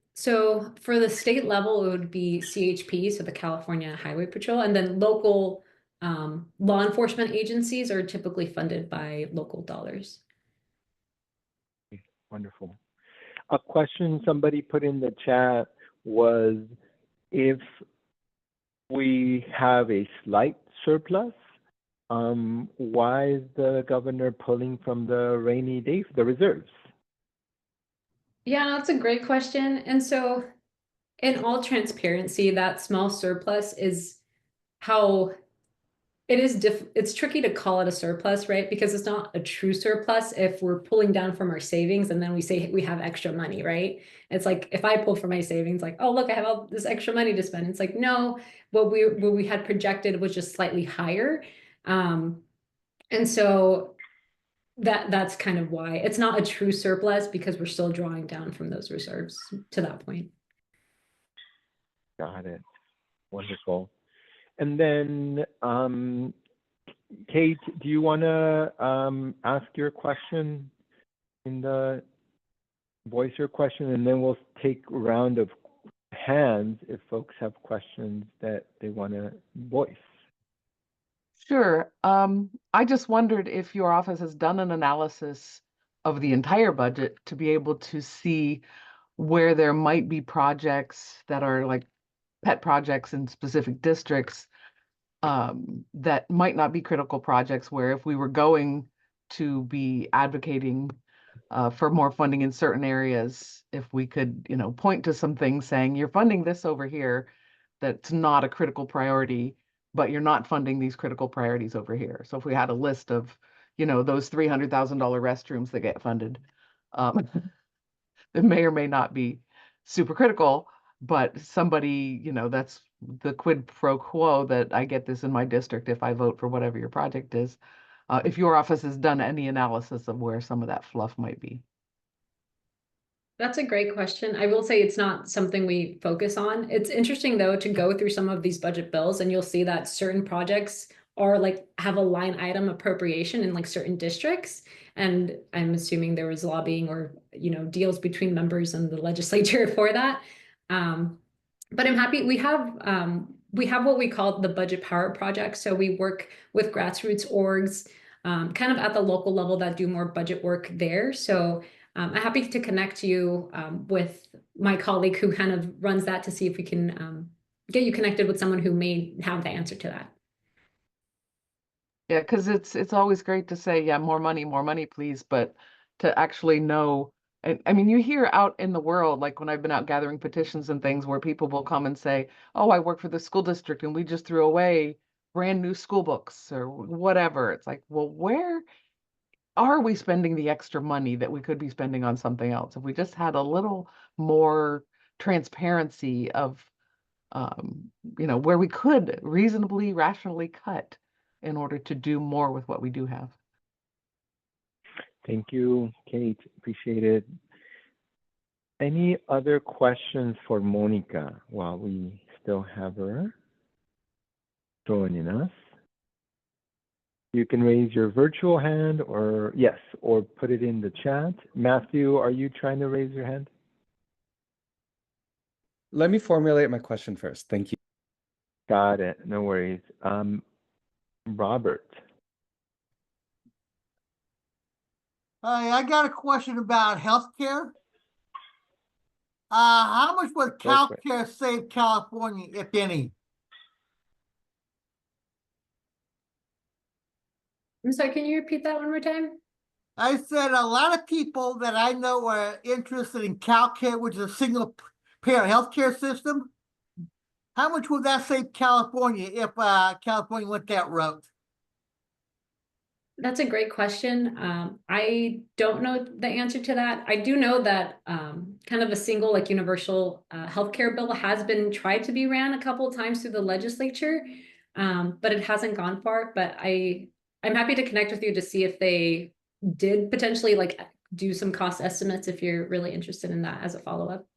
state level, it would be CHP, so the California Highway Patrol, and then local Law enforcement agencies are typically funded by local dollars. Wonderful. A question somebody put in the chat was, if we have a slight surplus, why is the governor pulling from the rainy day, the reserves? Yeah, that's a great question. And so in all transparency, that small surplus is how it's tricky to call it a surplus, right? Because it's not a true surplus if we're pulling down from our savings and then we say we have extra money, right? It's like if I pull from my savings, like, oh, look, I have all this extra money to spend. It's like, no, what we had projected was just slightly higher. And so that's kind of why it's not a true surplus, because we're still drawing down from those reserves to that point. Got it. Wonderful. And then, Kate, do you want to ask your question voice your question, and then we'll take a round of hands if folks have questions that they want to voice. Sure. I just wondered if your office has done an analysis of the entire budget to be able to see where there might be projects that are like pet projects in specific districts, that might not be critical projects, where if we were going to be advocating for more funding in certain areas, if we could, point to some things saying, you're funding this over here that's not a critical priority, but you're not funding these critical priorities over here. So if we had a list of, those $300,000 restrooms that get funded, that may or may not be super critical, but somebody, that's the quid pro quo, that I get this in my district if I vote for whatever your project is. If your office has done any analysis of where some of that fluff might be. That's a great question. I will say it's not something we focus on. It's interesting though to go through some of these budget bills, and you'll see that certain projects are like have a line item appropriation in like certain districts. And I'm assuming there was lobbying or deals between members and the legislature for that. But I'm happy we have what we call the budget power project. So we work with grassroots orgs, kind of at the local level, that do more budget work there. So I'm happy to connect you with my colleague who kind of runs that, to see if we can get you connected with someone who may have the answer to that. Yeah, because it's always great to say, yeah, more money, please, but to actually know. And I mean, you hear out in the world, like when I've been out gathering petitions and things, where people will come and say, oh, I work for the school district and we just threw away brand new school books or whatever. It's like, well, where are we spending the extra money that we could be spending on something else? If we just had a little more transparency of, where we could reasonably, rationally cut in order to do more with what we do have. Thank you, Kate. Appreciate it. Any other questions for Monica while we still have her joining us? You can raise your virtual hand, or put it in the chat. Matthew, are you trying to raise your hand? Let me formulate my question first. Thank you. Got it. No worries. Robert. Hi, I got a question about healthcare. How much would CalCare save California, if any? I'm sorry, can you repeat that one more time? I said a lot of people that I know are interested in CalCare, which is a single payer healthcare system. How much would that save California if California went that route? That's a great question. I don't know the answer to that. I do know that kind of a single, like, universal healthcare bill has been tried to be ran a couple of times through the legislature, but it hasn't gone far. But I'm happy to connect with you to see if they did potentially like do some cost estimates, if you're really interested in that as a follow-up.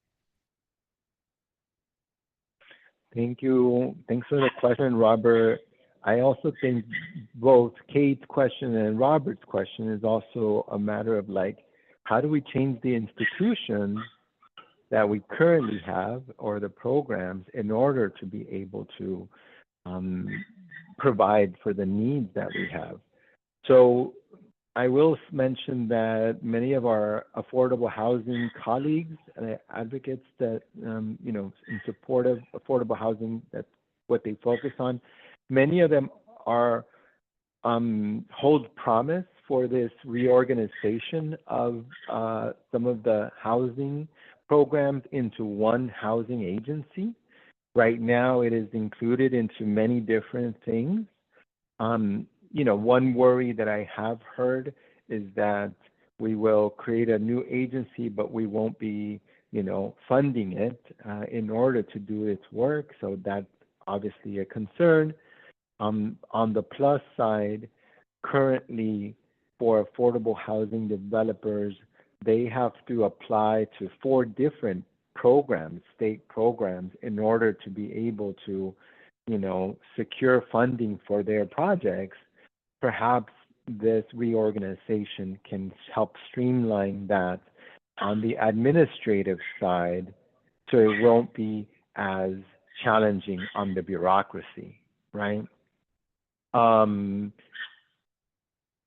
Thank you. Thanks for the question, Robert. I also think both Kate's question and Robert's question is also a matter of, like, how do we change the institutions that we currently have, or the programs, in order to be able to provide for the needs that we have. So I will mention that many of our affordable housing colleagues, advocates that, you know, in support of affordable housing, that's what they focus on. Many of them are hold promise for this reorganization of some of the housing programs into one housing agency. Right now, it is included into many different things. You know, one worry that I have heard is that we will create a new agency, but we won't be, you know, funding it in order to do its work. So that's obviously a concern. On the plus side, currently for affordable housing developers, they have to apply to 4 different programs, state programs, in order to be able to, you know, secure funding for their projects. Perhaps this reorganization can help streamline that on the administrative side, so it won't be as challenging on the bureaucracy, right?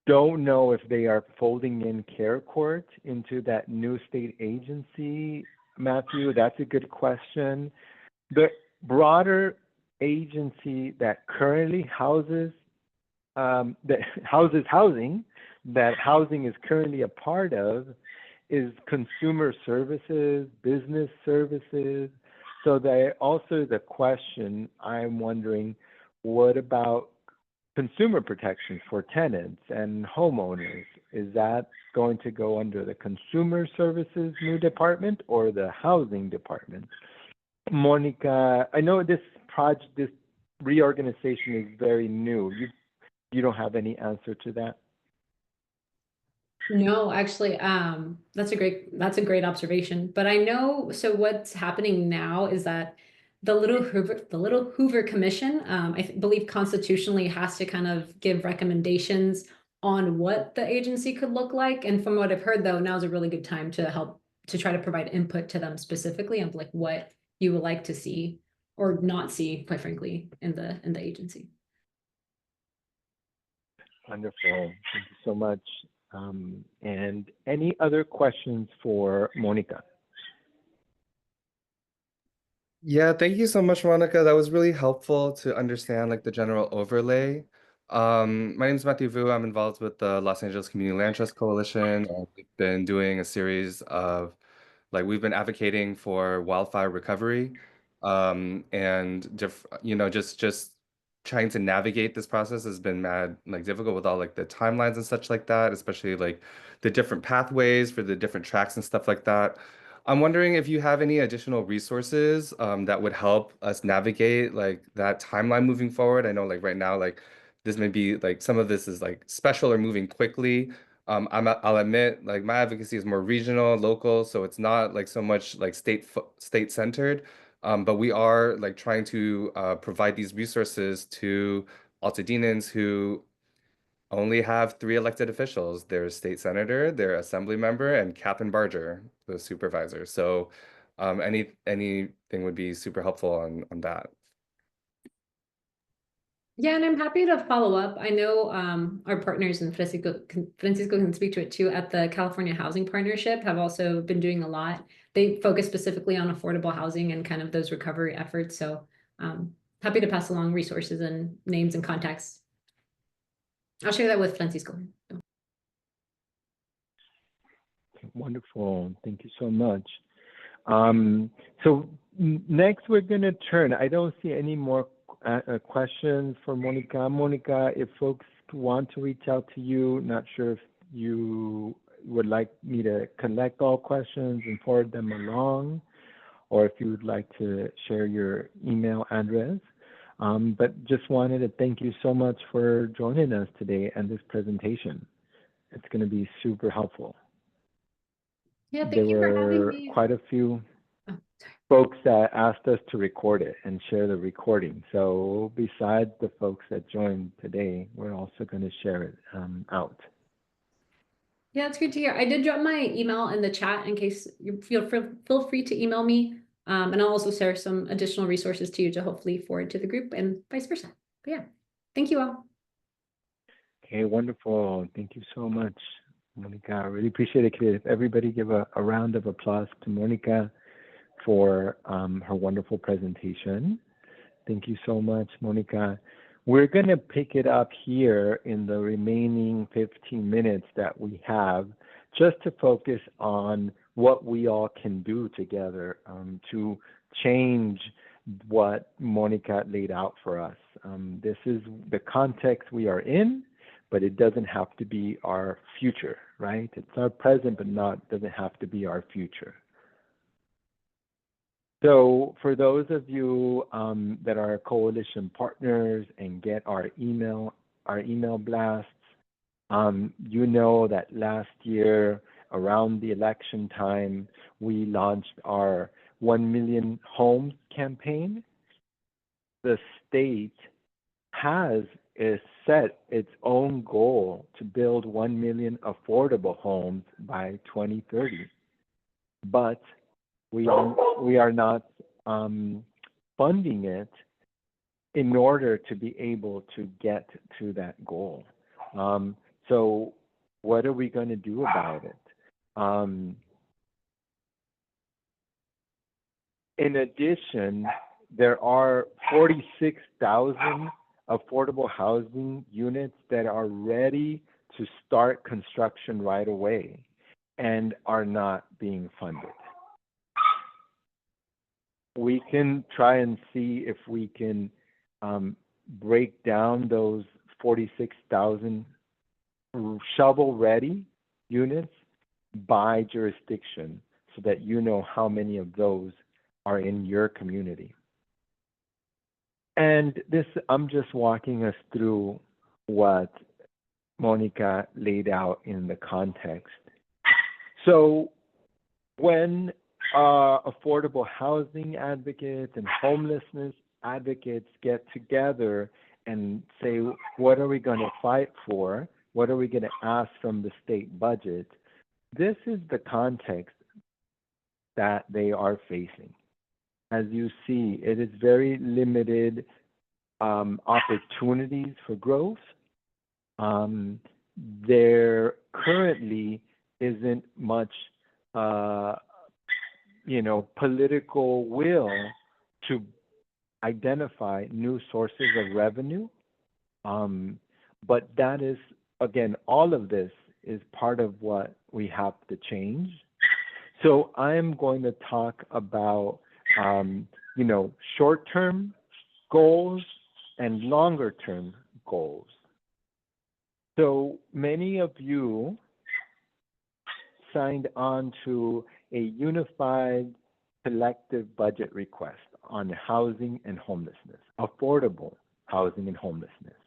Don't know if they are folding in Care Court into that new state agency, Matthew. That's a good question. The broader agency that currently houses housing, that housing is currently a part of, is consumer services, business services. So there also the question, I'm wondering, what about consumer protections for tenants and homeowners? Is that going to go under the consumer services new department or the housing department? Monica, I know this reorganization is very new. You don't have any answer to that? No, actually, that's a great observation. But I know, so what's happening now is that the Little Hoover Commission, I believe constitutionally has to kind of give recommendations on what the agency could look like. And from what I've heard, though, now is a really good time to help to try to provide input to them specifically of like what you would like to see or not see, quite frankly, in the agency. Wonderful. Thank you so much. And any other questions for Monica? Yeah, thank you so much, Monica. That was really helpful to understand like the general overlay. My name is Matthew Vu. I'm involved with the Los Angeles Community Land Trust Coalition. We've been doing a series of we've been advocating for wildfire recovery, and you know, just trying to navigate this process has been mad difficult with all the timelines and such like that, especially the different pathways for the different tracks and stuff like that. I'm wondering if you have any additional resources that would help us navigate that timeline moving forward. I know right now this may be some of this is special or moving quickly. I'll admit my advocacy is more regional, local, so it's not so much state centered. But we are trying to provide these resources to Altadenians who only have 3 elected officials: their state senator, their assembly member, and Catherine Barger, the supervisor. So anything would be super helpful on that. Yeah, and I'm happy to follow up. I know our partners, and Francisco can speak to it too, at the California Housing Partnership have also been doing a lot. They focus specifically on affordable housing and kind of those recovery efforts. So happy to pass along resources and names and contacts. I'll share that with Francisco. Wonderful. Thank you so much. So next we're going to turn. I don't see any more questions for Monica. Monica, if folks want to reach out to you, not sure if you would like me to collect all questions and forward them along, or if you would like to share your email address. But just wanted to thank you so much for joining us today and this presentation. It's going to be super helpful. Yeah, thank you for having me. Quite a few folks that asked us to record it and share the recording. So besides the folks that joined today, we're also going to share it out. Yeah, it's good to hear. I did drop my email in the chat in case you feel free to email me. And I'll also share some additional resources to you to hopefully forward to the group and vice versa. But yeah. Thank you all. Okay, wonderful. Thank you so much, Monica. I really appreciate it. Could everybody give a round of applause to Monica for her wonderful presentation. Thank you so much, Monica. We're going to pick it up here in the remaining 15 minutes that we have, just to focus on what we all can do together to change what Monica laid out for us. This is the context we are in, but it doesn't have to be our future, right? It's our present, but doesn't have to be our future. So for those of you that are coalition partners and get our email blasts, you know that last year around the election time, we launched our 1 million homes campaign. The state has set its own goal to build 1 million affordable homes by 2030, but we are not funding it in order to be able to get to that goal. So what are we going to do about it? In addition, there are 46,000 affordable housing units that are ready to start construction right away and are not being funded. We can try and see if we can break down those 46,000 shovel-ready units by jurisdiction so that you know how many of those are in your community. And this, I'm just walking us through what Monica laid out in the context. So when affordable housing advocates and homelessness advocates get together and say, what are we going to fight for? What are we going to ask from the state budget? This is the context that they are facing. As you see, it is very limited opportunities for growth. There currently isn't much political will to identify new sources of revenue. But that is, again, all of this is part of what we have to change. So I'm going to talk about, short-term goals and longer-term goals. So many of you signed on to a unified collective budget request on housing and homelessness, affordable housing and homelessness.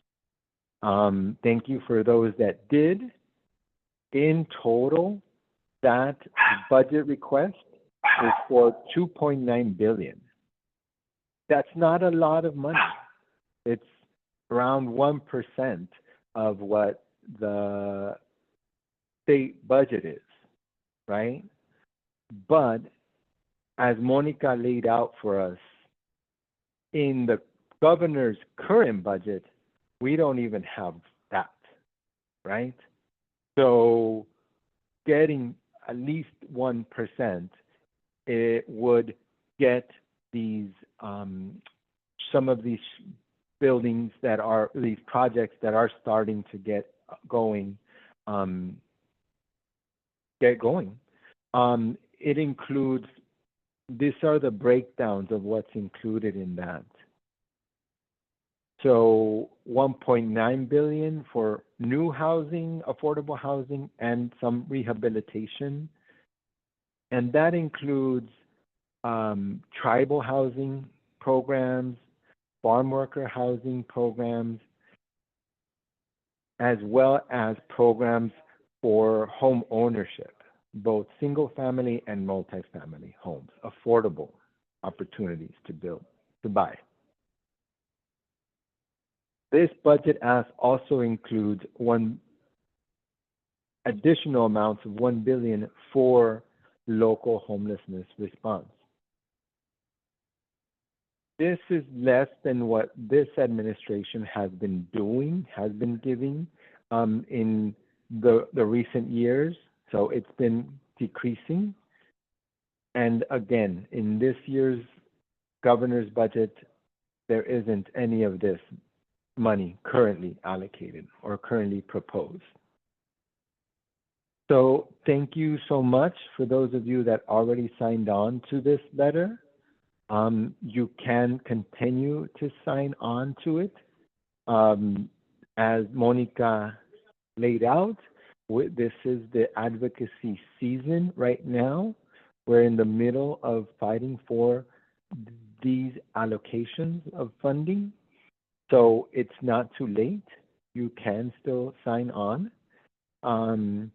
Thank you for those that did. In total, that budget request is for $2.9 billion. That's not a lot of money. It's around 1% of what the state budget is, right? But as Monica laid out for us, in the governor's current budget, we don't even have that, right? So getting at least 1%, it would get these some of these buildings that are these projects that are starting to get going. It includes, these are the breakdowns of what's included in that. So $1.9 billion for new housing, affordable housing, and some rehabilitation. And that includes tribal housing programs, farm worker housing programs, as well as programs for home ownership, both single family and multifamily homes, affordable opportunities to build, to buy. This budget ask also includes additional amounts of $1 billion for local homelessness response. this is less than what this administration has been giving in the recent years. So it's been decreasing. And again, in this year's governor's budget, there isn't any of this money currently allocated or currently proposed. So thank you so much for those of you that already signed on to this letter. You can continue to sign on to it. As Monica laid out, this is the advocacy season right now. We're in the middle of fighting for these allocations of funding. So it's not too late. You can still sign on. And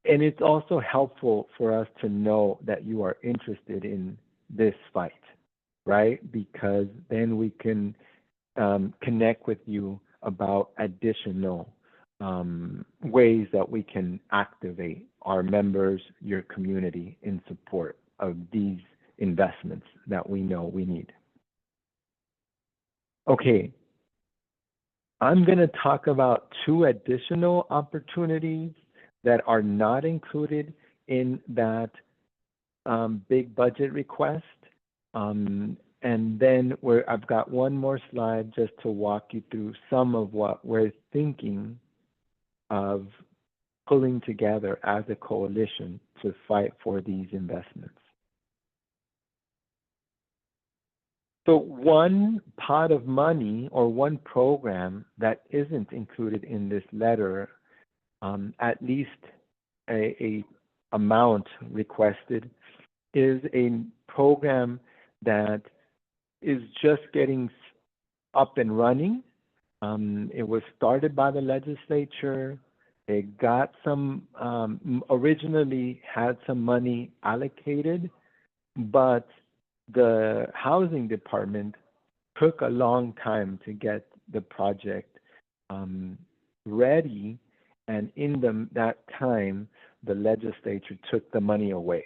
it's also helpful for us to know that you are interested in this fight, right? Because then we can connect with you about additional ways that we can activate our members, your community in support of these investments that we know we need. Okay, I'm going to talk about 2 additional opportunities that are not included in that big budget request. And then I've got one more slide just to walk you through some of what we're thinking of pulling together as a coalition to fight for these investments. So one pot of money or one program that isn't included in this letter, at least a amount requested, is a program that is just getting up and running. It was started by the legislature. It got some, originally had some money allocated, but the housing department took a long time to get the project ready, and in that time, the legislature took the money away.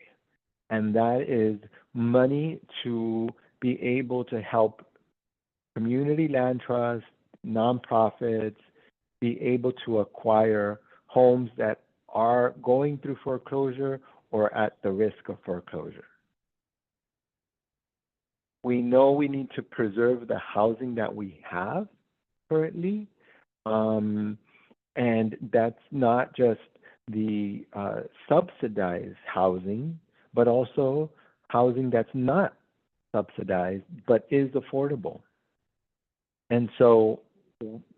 And that is money to be able to help community land trusts, nonprofits, be able to acquire homes that are going through foreclosure or at the risk of foreclosure. We know we need to preserve the housing that we have currently, and that's not just the subsidized housing, but also housing that's not subsidized but is affordable. And so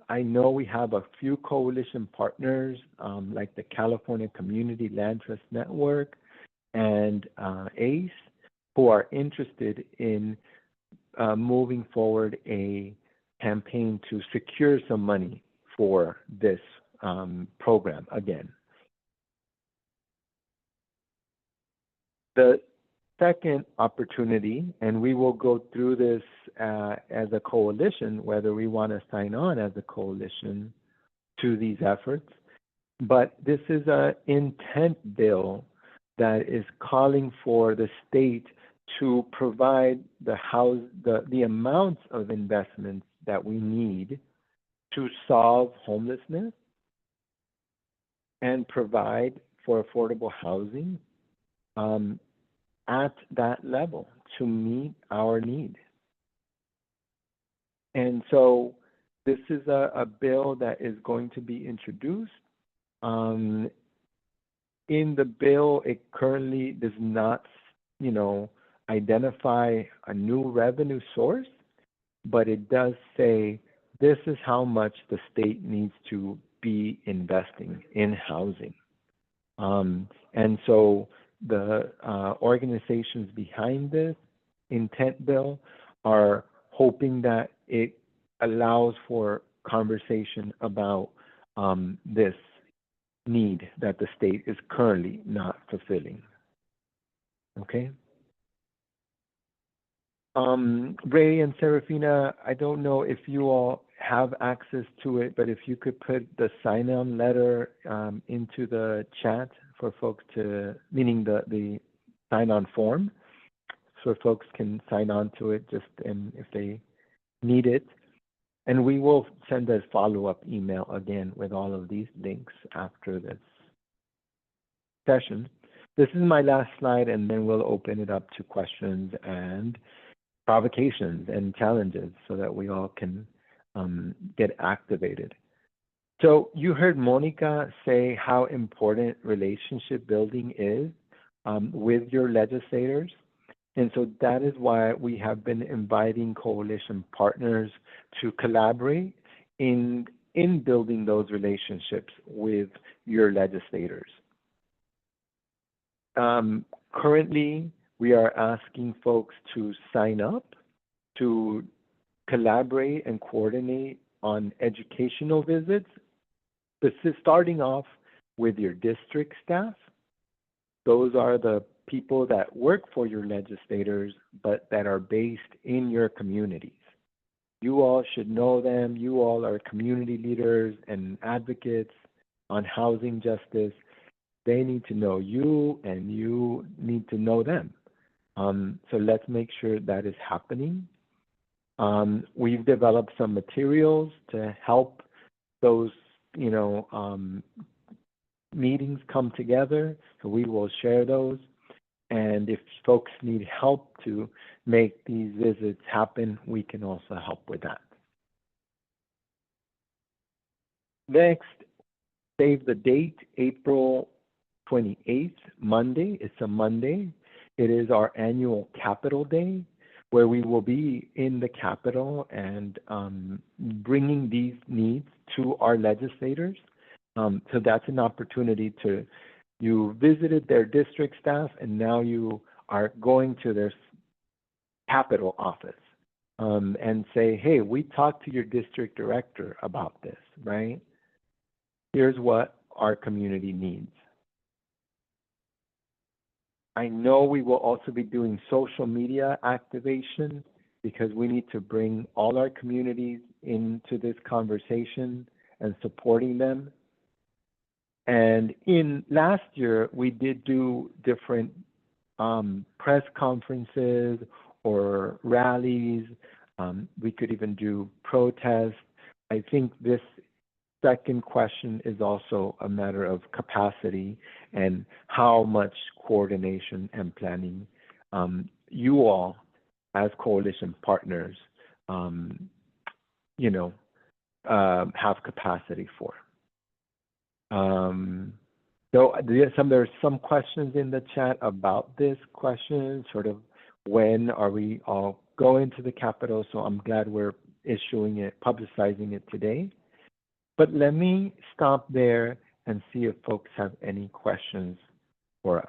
I know we have a few coalition partners like the California Community Land Trust Network and ACE who are interested in moving forward a campaign to secure some money for this program again. The second opportunity, and we will go through this as a coalition, whether we want to sign on as a coalition to these efforts, but this is an intent bill that is calling for the state to provide the amounts of investments that we need to solve homelessness and provide for affordable housing at that level to meet our need. And so this is a bill that is going to be introduced. In the bill, it currently does not, identify a new revenue source, but it does say this is how much the state needs to be investing in housing. And so the organizations behind this intent bill are hoping that it allows for conversation about this need that the state is currently not fulfilling. Okay. Ray and Serafina, I don't know if you all have access to it, but if you could put the sign-on letter into the chat for folks to, meaning the sign-on form, so folks can sign on to it just if they need it. And we will send a follow-up email again with all of these links after this session. This is my last slide, and then we'll open it up to questions and provocations and challenges so that we all can get activated. So you heard Monica say how important relationship building is with your legislators. And so that is why we have been inviting coalition partners to collaborate in building those relationships with your legislators. Currently, we are asking folks to sign up to collaborate and coordinate on educational visits. This is starting off with your district staff. Those are the people that work for your legislators, but that are based in your communities. You all should know them. You all are community leaders and advocates on housing justice. They need to know you, and you need to know them. So let's make sure that is happening. We've developed some materials to help those, meetings come together. So we will share those. And if folks need help to make these visits happen, we can also help with that. Next, save the date, April 28th, Monday. It's a Monday. It is our annual Capitol Day, where we will be in the Capitol and bringing these needs to our legislators. So that's an opportunity to, you visited their district staff, and now you are going to their Capitol office and say, hey, we talked to your district director about this, right? Here's what our community needs. I know we will also be doing social media activation because we need to bring all our communities into this conversation and supporting them. And in last year, we did do different press conferences or rallies. We could even do protests. I think this second question is also a matter of capacity and how much coordination and planning you all as coalition partners have capacity for. So there's some questions in the chat about this question, sort of when are we all going to the Capitol? So I'm glad we're issuing it, publicizing it today. But let me stop there and see if folks have any questions for us.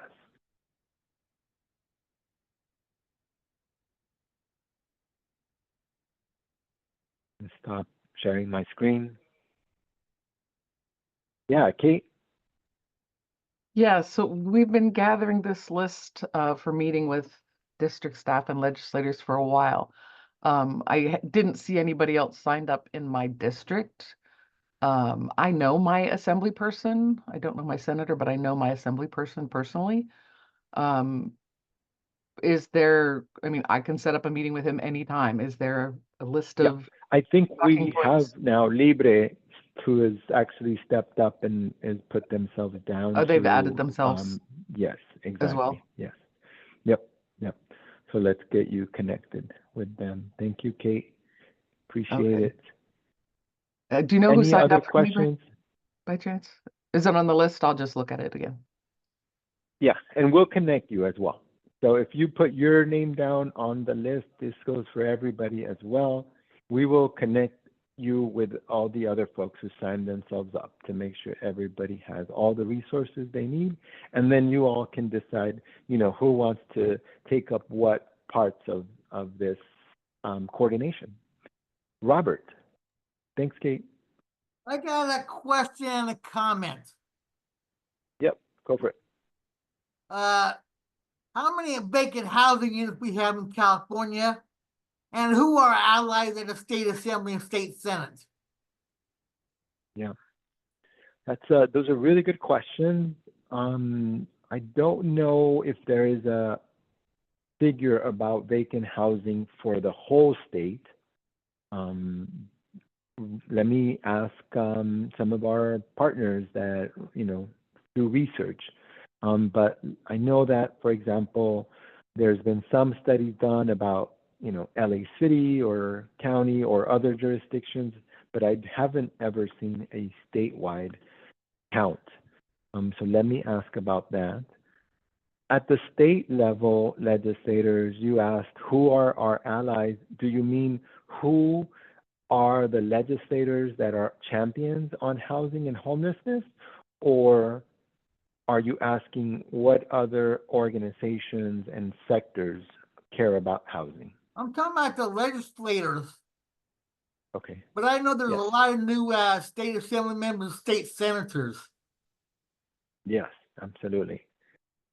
And stop sharing my screen. Yeah, Kate? Yeah, so we've been gathering this list for meeting with district staff and legislators for a while. I didn't see anybody else signed up in my district. I know my assembly person. I don't know my senator, but I know my assembly person personally. Is there, I can set up a meeting with him anytime. Is there a list of I think we talking have points? now Libre, who has actually stepped up and has put themselves down. Oh, they've added themselves yes, exactly. as well. Yes. Yep. So let's get you connected with them. Thank you, Kate. Appreciate it. Do you know who Any signed other up for Libre questions? by chance? Is it on the list? I'll just look at it again. Yeah, and we'll connect you as well. So if you put your name down on the list, this goes for everybody as well. We will connect you with all the other folks who signed themselves up to make sure everybody has all the resources they need. And then you all can decide, who wants to take up what parts of this coordination. Robert. Thanks, Kate. I got a question and a comment. Yep, go for it. How many vacant housing units we have in California, and who are allies at the state assembly and state senate? Yeah, those are really good questions. I don't know if there is a figure about vacant housing for the whole state, let me ask some of our partners that, do research. But I know that, for example, there's been some studies done about, LA City or county or other jurisdictions, but I haven't ever seen a statewide count. So let me ask about that. At the state level, legislators, you asked who are our allies. Do you mean who are the legislators that are champions on housing and homelessness? Or are you asking what other organizations and sectors care about housing? I'm talking about the legislators, Okay. but I know there's Yes. a lot of new state assembly members, state senators. Yes, absolutely.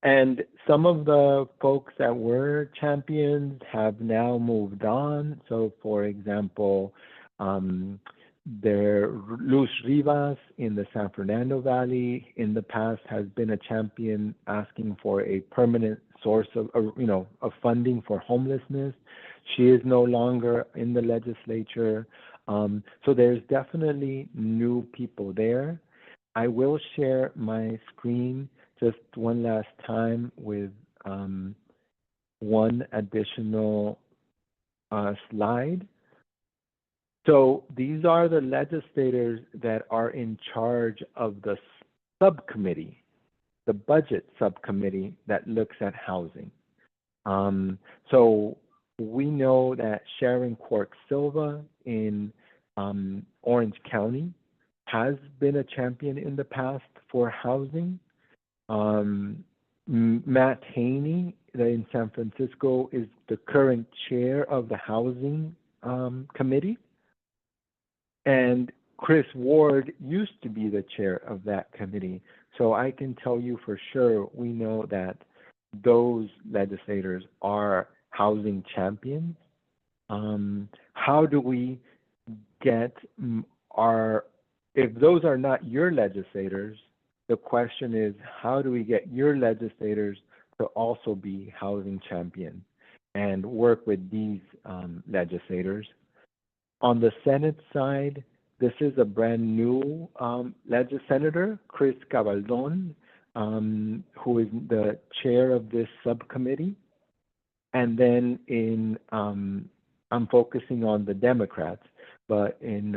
And some of the folks that were champions have now moved on. So, for example, Luz Rivas in the San Fernando Valley in the past has been a champion asking for a permanent source of funding for homelessness. She is no longer in the legislature. So there's definitely new people there. I will share my screen just one last time with one additional slide. So these are the legislators that are in charge of the subcommittee, the budget subcommittee that looks at housing. So we know that Sharon Quirk Silva in Orange County has been a champion in the past for housing. Matt Haney in San Francisco is the current chair of the housing committee. And Chris Ward used to be the chair of that committee. So I can tell you for sure, we know that those legislators are housing champions. How do we get if those are not your legislators, the question is, how do we get your legislators to also be housing champions and work with these legislators? On the Senate side, this is a brand new senator, Chris Cabaldon, who is the chair of this subcommittee. And then I'm focusing on the Democrats, but in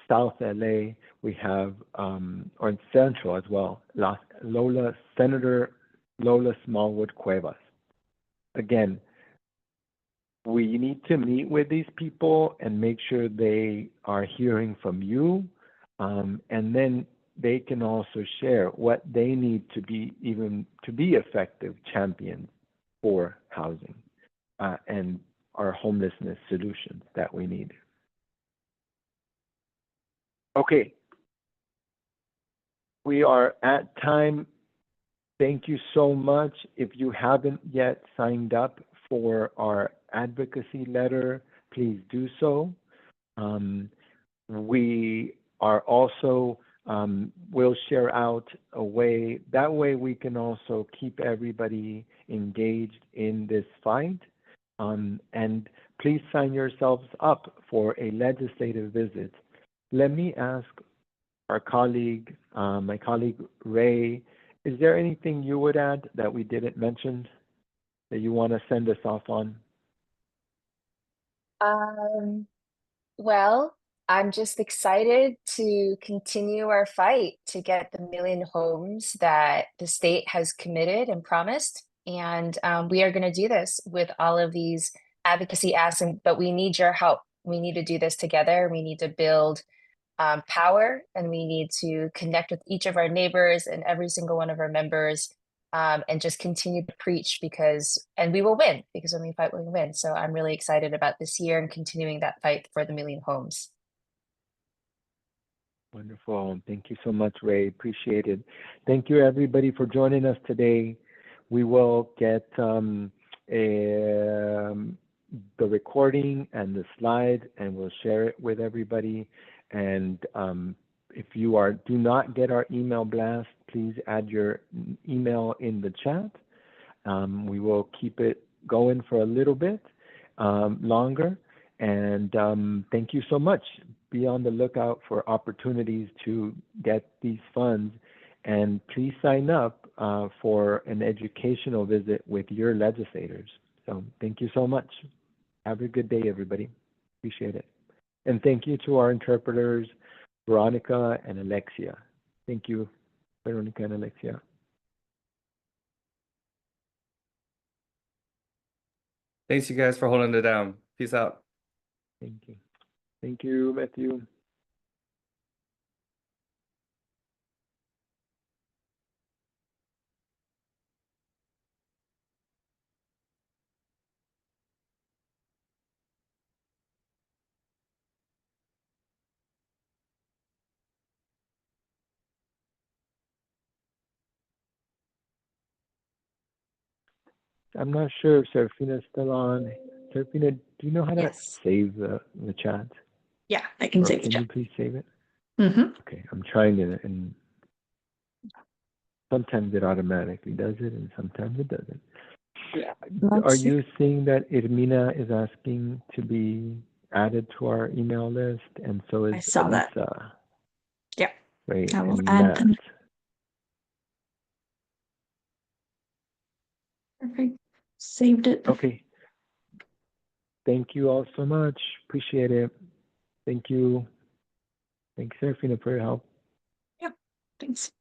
South LA, we have, or in Central as well, Senator Lola Smallwood Cuevas. Again, we need to meet with these people and make sure they are hearing from you, and then they can also share what they need to be effective champions for housing and our homelessness solutions that we need. Okay, we are at time. Thank you so much. If you haven't yet signed up for our advocacy letter, please do so. We are also, we'll share out a way, that way we can also keep everybody engaged in this fight. And please sign yourselves up for a legislative visit. Let me ask our colleague, my colleague Ray, is there anything you would add that we didn't mention that you want to send us off on? Well, I'm just excited to continue our fight to get the 1 million homes that the state has committed and promised. And we are going to do this with all of these advocacy asks, but we need your help. We need to do this together. We need to build power, and we need to connect with each of our neighbors and every single one of our members, and just continue to preach and we will win, because when we fight, we win. So I'm really excited about this year and continuing that fight for the 1 million homes. Wonderful. Thank you so much, Ray. Appreciate it. Thank you, everybody, for joining us today. We will get the recording and the slide, and we'll share it with everybody. And if you do not get our email blast, please add your email in the chat. We will keep it going for a little bit longer. And thank you so much. Be on the lookout for opportunities to get these funds. And please sign up for an educational visit with your legislators. So thank you so much. Have a good day, everybody. Appreciate it. And thank you to our interpreters, Veronica and Alexia. Thank you, Veronica and Alexia. Thanks, you guys, for holding it down. Peace out. Thank you. Thank you, Matthew. I'm not sure if Serafina's still on. Serafina, do you know how to Yes. save the chat? Yeah, I can Or save the can you chat. please save it? Mm-hmm. Okay, I'm trying it, and sometimes it automatically does it, and sometimes it doesn't. Yeah. Are you seeing that Irmina is asking to be added to our email list, and so is I saw that. Lisa? Yeah. Right, I will and add Matt. them. Perfect. Saved it. Okay. Thank you all so much. Appreciate it. Thank you. Thanks, Serafina, for your help. Yeah. Thanks.